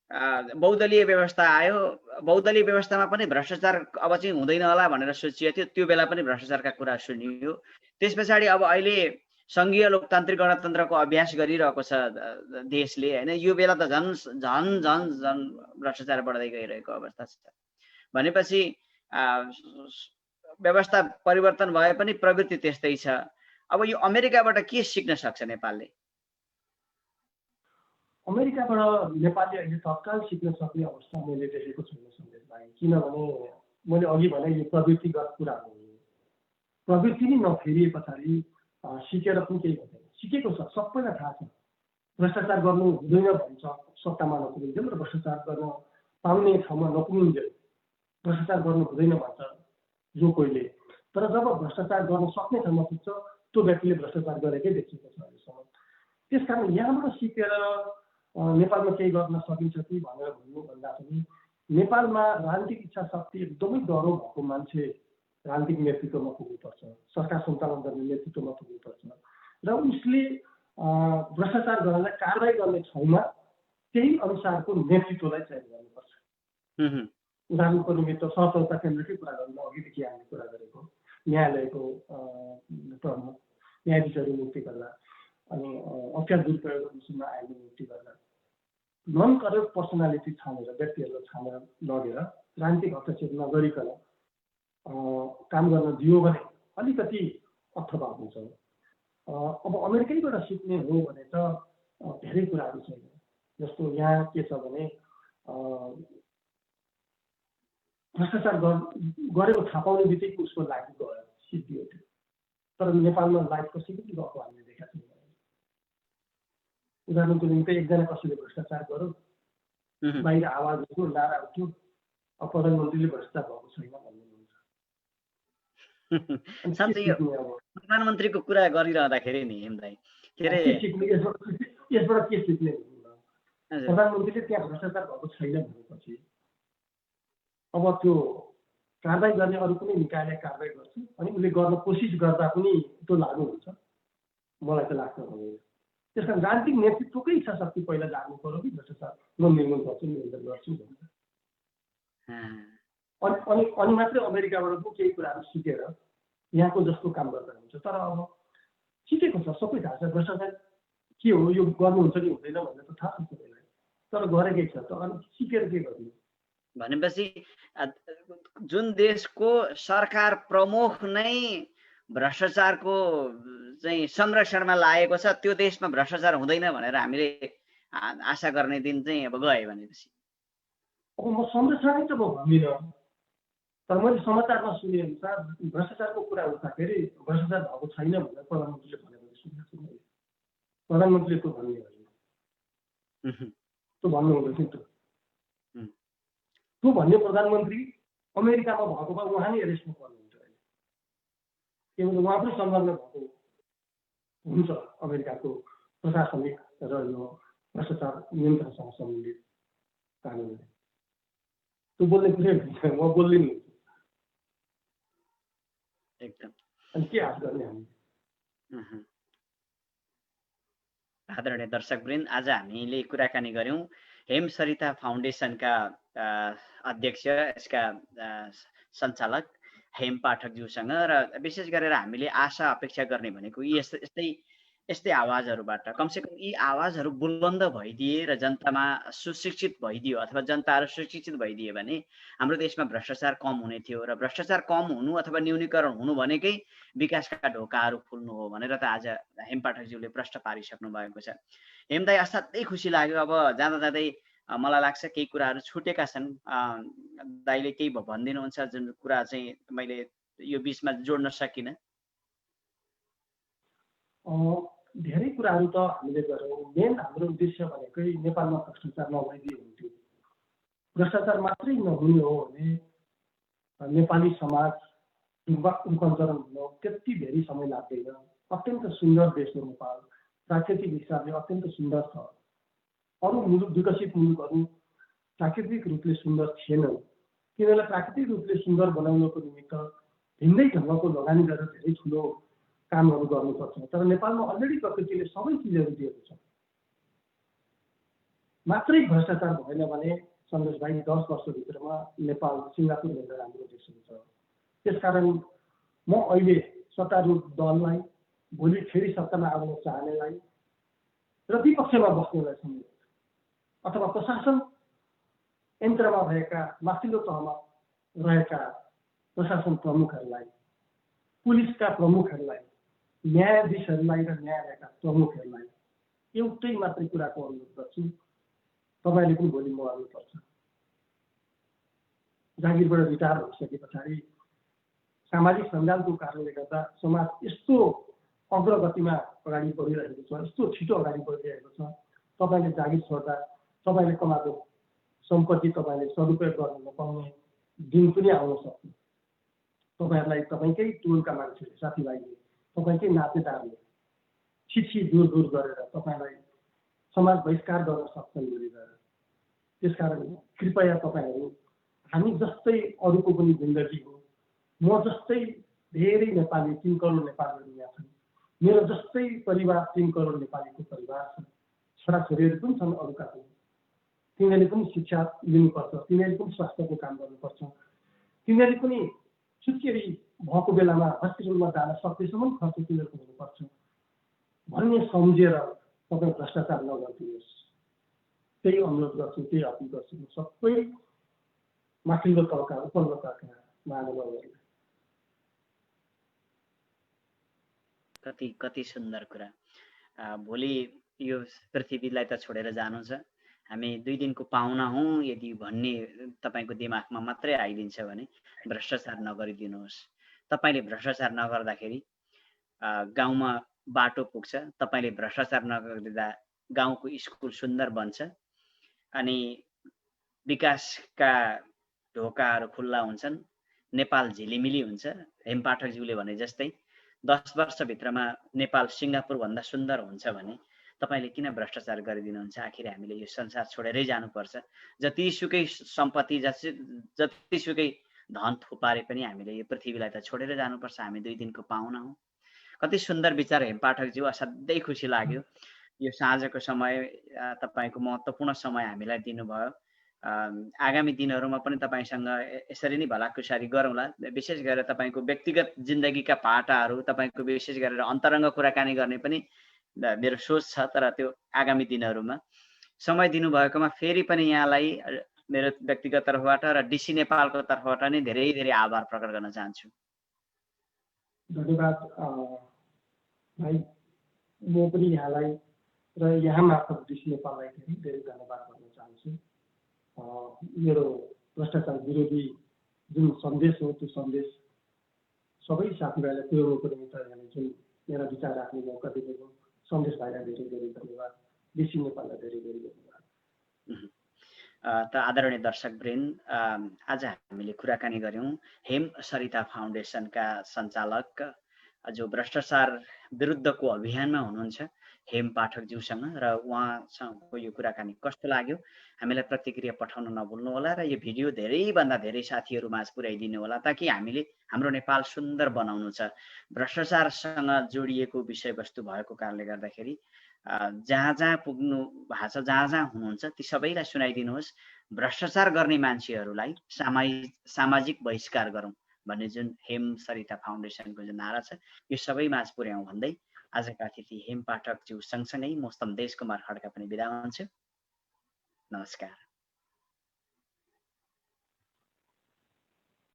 Speaker 1: बहुदलीय व्यवस्था आयो, बहुदलीय व्यवस्थामा पनि भ्रष्टाचार अब चाहिँ हुँदैन होला भनेर सोचिएको थियो, त्यो बेला पनि भ्रष्टाचारका कुरा सुनियो। त्यस पछाडि अब अहिले सङ्घीय लोकतान्त्रिक गणतन्त्रको अभ्यास गरिरहेको छ देशले होइन, यो बेला त झन् झन् झन् झन् भ्रष्टाचार बढ्दै गइरहेको अवस्था छ। भनेपछि व्यवस्था परिवर्तन भए पनि प्रवृत्ति त्यस्तै छ। अब यो अमेरिकाबाट के सिक्न सक्छ नेपालले?
Speaker 2: अमेरिकाबाट नेपालले अहिले तत्काल सिक्न सक्ने अवस्था मैले देखेको छैन सन्देश भाइ। किनभने मैले अघि भने यो प्रवृत्तिगत कुरा हो, प्रवृत्ति नै नफेरिए पछाडि सिकेर पनि केही हुँदैन। सिकेको छ, सबैलाई थाहा छ भ्रष्टाचार गर्नु हुँदैन भन्छ, सत्तामा नपुगिन्जेल र भ्रष्टाचार गर्न पाउने ठाउँमा नपुगिन्जेल भ्रष्टाचार गर्नु हुँदैन भन्छ जो कोहीले। तर जब भ्रष्टाचार गर्न सक्ने ठाउँमा पुग्छ त्यो व्यक्तिले भ्रष्टाचार गरेकै देखिएको छ अहिलेसम्म। त्यसकारण यहाँबाट सिकेर नेपालमा केही गर्न सकिन्छ कि भनेर भन्नुभन्दा पनि नेपालमा राजनीतिक इच्छा शक्ति एकदमै डह्रो भएको मान्छे राजनीतिक नेतृत्वमा पुग्नुपर्छ, सरकार सञ्चालन गर्ने नेतृत्वमा पुग्नुपर्छ र उसले भ्रष्टाचार गर्नलाई कारवाही गर्ने ठाउँमा त्यही अनुसारको नेतृत्वलाई चयन गर्नुपर्छ। उदाहरणको निमित्त सहकारिता केन्द्रकै कुरा गर्नु, अघिदेखि हामीले कुरा गरेको न्यायालयको न्यायाधीशहरू नियुक्ति गर्दा अनि अख्तियार दुरुपयोग विषयमा आयोगले नियुक्ति गर्दा नन करेक्ट पर्सनालिटी छानेर, व्यक्तिहरूलाई छानेर लगेर राजनीतिक हस्तक्षेप नगरिकन काम गर्न दियो भने अलिकति अर्थभाव हुन्छ। अब अमेरिकैबाट सिक्ने हो भने त धेरै कुराहरू छैन। जस्तो यहाँ के छ भने भ्रष्टाचार गरेको थाहा पाउने बित्तिकै उसको लाइफ गयो, सिद्धियो त्यो। तर नेपालमा लाइफ कसैको पनि गएको हामीले देखेका छैनौँ। उदाहरणको निम्ति एकजना कसैले भ्रष्टाचार गर्यो, बाहिर आवाज उठ्यो, नारा उठ्यो, अब प्रधानमन्त्रीले भ्रष्टाचार भएको छैन भन्नुहुन्छ।
Speaker 1: प्रधानमन्त्रीको कुरा गरिरहँदाखेरि नि हेमदाई
Speaker 2: यसबाट के सिक्ने? प्रधानमन्त्रीले त्यहाँ भ्रष्टाचार भएको छैन भनेपछि अब त्यो कारवाही गर्ने अरू कुनै निकायले कारवाही गर्छ अनि उसले गर्न कोसिस गर्दा पनि त्यो लागु हुन्छ, मलाई त लाग्छ। त्यस कारण राजनीतिक नेतृत्वकै इच्छा शक्ति पहिला जाग्नु पर्यो कि भ्रष्टाचार निर्मूलन गर्छु नियन्त्रण गर्छु भन्छ। अनि मात्रै अमेरिकाबाट पनि केही कुराहरू सिकेर यहाँको जस्तो काम गर्दा हुन्छ। तर अब सिकेको छ, सबै थाहा छ भ्रष्टाचार के हो, यो गर्नुहुन्छ कि हुँदैन भनेर त थाहा छ सबैलाई, तर गरेकै छ। त अनि सिकेर के गर्नु
Speaker 1: भनेपछि जुन देशको सरकार प्रमुख नै भ्रष्टाचारको चाहिँ संरक्षणमा लागेको छ त्यो देशमा भ्रष्टाचार हुँदैन भनेर हामीले आशा गर्ने दिन चाहिँ अब गए भनेपछि
Speaker 2: अब म संरक्षणै त म भन्दिनँ, तर मैले समाचारमा सुने अनुसार भ्रष्टाचारको कुरा उठ्दाखेरि भ्रष्टाचार भएको छैन भनेर प्रधानमन्त्रीले भनेको सुनेको छु मैले। प्रधानमन्त्रीले त्यो भन्ने होइन, त्यो भन्नुहुँदैछ नि। त्यो भन्ने प्रधानमन्त्री अमेरिकामा भएको भए उहाँ नै एरेस्टमा पर्नुहुन्छ अहिले, किनभने उहाँ पनि संलग्न भएको हुन्छ अमेरिकाको प्रशासनिक र यो भ्रष्टाचार नियन्त्रणसँग सम्बन्धित कानुनले। त्यो बोल्ने कुरै हुन्छ, म बोल्दिन
Speaker 1: एकदम।
Speaker 2: अनि के आश गर्ने हामी?
Speaker 1: आदरणीय दर्शकवृन्द, आज हामीले कुराकानी गऱ्यौँ हेम सरिता फाउन्डेसनका अध्यक्ष, यसका सञ्चालक हेम पाठकज्यूसँग, र विशेष गरेर हामीले आशा अपेक्षा गर्ने भनेको यस्तै आवाजहरूबाट कमसेकम यी आवाजहरू बुलन्द भइदिए र जनतामा सुशिक्षित भइदियो अथवा जनताहरू सुशिक्षित भइदिए भने हाम्रो देशमा भ्रष्टाचार कम हुने थियो र भ्रष्टाचार कम हुनु अथवा न्यूनीकरण हुनु भनेकै विकासका ढोकाहरू खुल्नु हो भनेर त आज हेम पाठकज्यूले प्रश्न पारिसक्नु भएको छ। हेमदाई, असाध्यै खुसी लाग्यो। अब जाँदा जाँदै मलाई लाग्छ केही कुराहरू छुटेका छन्, दाइले केही भनिदिनुहुन्छ जुन कुरा चाहिँ मैले यो बिचमा जोड्न सकिनँ?
Speaker 2: धेरै कुराहरू त हामीले गऱ्यौँ। मेन हाम्रो उद्देश्य भनेकै नेपालमा भ्रष्टाचार नभइदिए हुन्थ्यो। भ्रष्टाचार मात्रै नहुने हो भने नेपाली समाज रूपान्तरण हुन त्यति धेरै समय लाग्दैन। अत्यन्त सुन्दर देश हो नेपाल, प्राकृतिक हिसाबले अत्यन्त सुन्दर छ। अरू मुलुक, विकसित मुलुकहरू प्राकृतिक रूपले सुन्दर थिएनन्। तिनीहरूलाई प्राकृतिक रूपले सुन्दर बनाउनको निमित्त भिन्दै ढङ्गको लगानी गरेर धेरै ठुलो कामहरू गर्नुपर्छ। तर नेपालमा अलरेडी प्रकृतिले सबै चिजहरू दिएको छ। मात्रै भ्रष्टाचार भएन भने सन्देश भाइ 10 वर्षभित्रमा नेपाल सिङ्गापुरभन्दा राम्रो देश हुन्छ। त्यसकारण म अहिले सत्तारूढ दललाई, भोलि फेरि सत्तामा आउन चाहनेलाई र विपक्षमा बस्नेलाई समेत, अथवा प्रशासन यन्त्रमा रहेका माथिल्लो तहमा रहेका प्रशासन प्रमुखहरूलाई, पुलिसका प्रमुखहरूलाई, न्यायाधीशहरूलाई र न्यायालयका प्रमुखहरूलाई एउटै मात्रै कुराको अनुरोध गर्छु, तपाईँले पनि भोलि मर्नुपर्छ। जागिरबाट रिटायर भइसके पछाडि सामाजिक सञ्जालको कारणले गर्दा समाज यस्तो अग्रगतिमा अगाडि बढिरहेको छ, यस्तो छिटो अगाडि बढिरहेको छ। तपाईँले जागिर छोड्दा तपाईँले कमाएको सम्पत्ति तपाईँले सदुपयोग गर्न नपाउने दिन पनि आउन सक्छ। तपाईँहरूलाई तपाईँकै टोलका मान्छेले, साथीभाइले, तपाईँकै नातेदारले छिछि दूर गरेर तपाईँलाई समाज बहिष्कार गर्न सक्छन् भोलि गएर। त्यसकारण कृपया तपाईँहरू, हामी जस्तै अरूको पनि जिन्दगी हो, म जस्तै धेरै नेपाली, 3 करोड नेपालीहरू यहाँ छन्, मेरो जस्तै परिवार 3 करोड नेपालीको परिवार छ, छोराछोरीहरू पनि छन् अरूका पनि। तिनीहरूले पनि शिक्षा लिनुपर्छ, तिनीहरूले पनि स्वास्थ्यको काम गर्नुपर्छ, तिनीहरूले पनि छुट्टिएरी भएको बेलामा हस्पिटलमा जान सक्नेसम्म खर्च तिनीहरूको हुनुपर्छ भन्ने सम्झेर तपाईँ भ्रष्टाचार नगरिदिनुहोस्। त्यही अनुरोध गर्छु, त्यही अपिल गर्छु सबै माथिल्लो तहका, उपल्लो तहका महानुभावहरूलाई।
Speaker 1: कति सुन्दर कुरा। भोलि यो पृथ्वीलाई त छोडेर जानु छ, हामी 2 दिनको पाहुना हौँ यदि भन्ने तपाईँको दिमागमा मात्रै आइदिन्छ भने भ्रष्टाचार नगरिदिनुहोस्। तपाईँले भ्रष्टाचार नगर्दाखेरि गाउँमा बाटो पुग्छ, तपाईँले भ्रष्टाचार नगरिदिँदा गाउँको स्कुल सुन्दर बन्छ अनि विकासका ढोकाहरू खुल्ला हुन्छन्, नेपाल झिलिमिली हुन्छ। हेमपाठकज्यूले भने जस्तै 10 वर्षभित्रमा नेपाल सिङ्गापुरभन्दा सुन्दर हुन्छ भने तपाईँले किन भ्रष्टाचार गरिदिनुहुन्छ? आखिर हामीले यो संसार छोडेरै जानुपर्छ। जतिसुकै सम्पत्ति, जतिसुकै धन थुपारे पनि हामीले यो पृथ्वीलाई त छोडेर जानुपर्छ। हामी 2 दिनको पाहुना हौँ। कति सुन्दर विचार हेमपाठकज्यू, असाध्यै खुसी लाग्यो। यो साँझको समय तपाईँको महत्त्वपूर्ण समय हामीलाई दिनुभयो। आगामी दिनहरूमा पनि तपाईँसँग यसरी नै भलाकुसारी गरौँला। विशेष गरेर तपाईँको व्यक्तिगत जिन्दगीका पाटाहरू, तपाईँको विशेष गरेर अन्तरङ्ग कुराकानी गर्ने पनि मेरो सोच छ। तर त्यो आगामी दिनहरूमा समय दिनुभएकोमा फेरि पनि यहाँलाई मेरो व्यक्तिगत तर्फबाट र डिसी नेपालको तर्फबाट नै धेरै धेरै आभार प्रकट गर्न चाहन्छु।
Speaker 2: धन्यवाद भाइ। म पनि यहाँलाई र यहाँ मार्फत डिसी नेपाललाई धेरै धेरै धन्यवाद भन्न चाहन्छु। मेरो भ्रष्टाचार विरोधी जुन सन्देश हो, त्यो सन्देश सबै साथीभाइलाई पुर्याउनुको निमित्त यहाँले जुन मेरा विचार राख्ने मौका दिनुभयो, सन्देश भाइलाई धेरै धेरै धन्यवाद, डिसी नेपाललाई धेरै धेरै धन्यवाद।
Speaker 1: त आदरणीय दर्शकवृन्द, आज हामीले कुराकानी गऱ्यौँ हेम सरिता फाउन्डेसनका सञ्चालक जो भ्रष्टाचार विरुद्धको अभियानमा हुनुहुन्छ हेम पाठकज्यूसँग, र उहाँसँगको यो कुराकानी कस्तो लाग्यो हामीलाई प्रतिक्रिया पठाउन नभुल्नु होला र यो भिडियो धेरैभन्दा धेरै साथीहरू माझ पुर्याइदिनु होला, ताकि हामीले हाम्रो नेपाल सुन्दर बनाउनु छ। भ्रष्टाचारसँग जोडिएको विषयवस्तु भएको कारणले गर्दाखेरि जहाँ जहाँ पुग्नु भएको छ, जहाँ जहाँ हुनुहुन्छ ती सबैलाई सुनाइदिनुहोस्। भ्रष्टाचार गर्ने मान्छेहरूलाई सामाजिक बहिष्कार गरौँ भन्ने जुन हेम सरिता फाउन्डेसनको जुन नारा छ, यो सबै माझ पुर्याउँ भन्दै आजका अतिथि हेम पाठकज्यू सँगसँगै म सन्देश कुमार खड्का पनि बिदा हुन्छु। नमस्कार।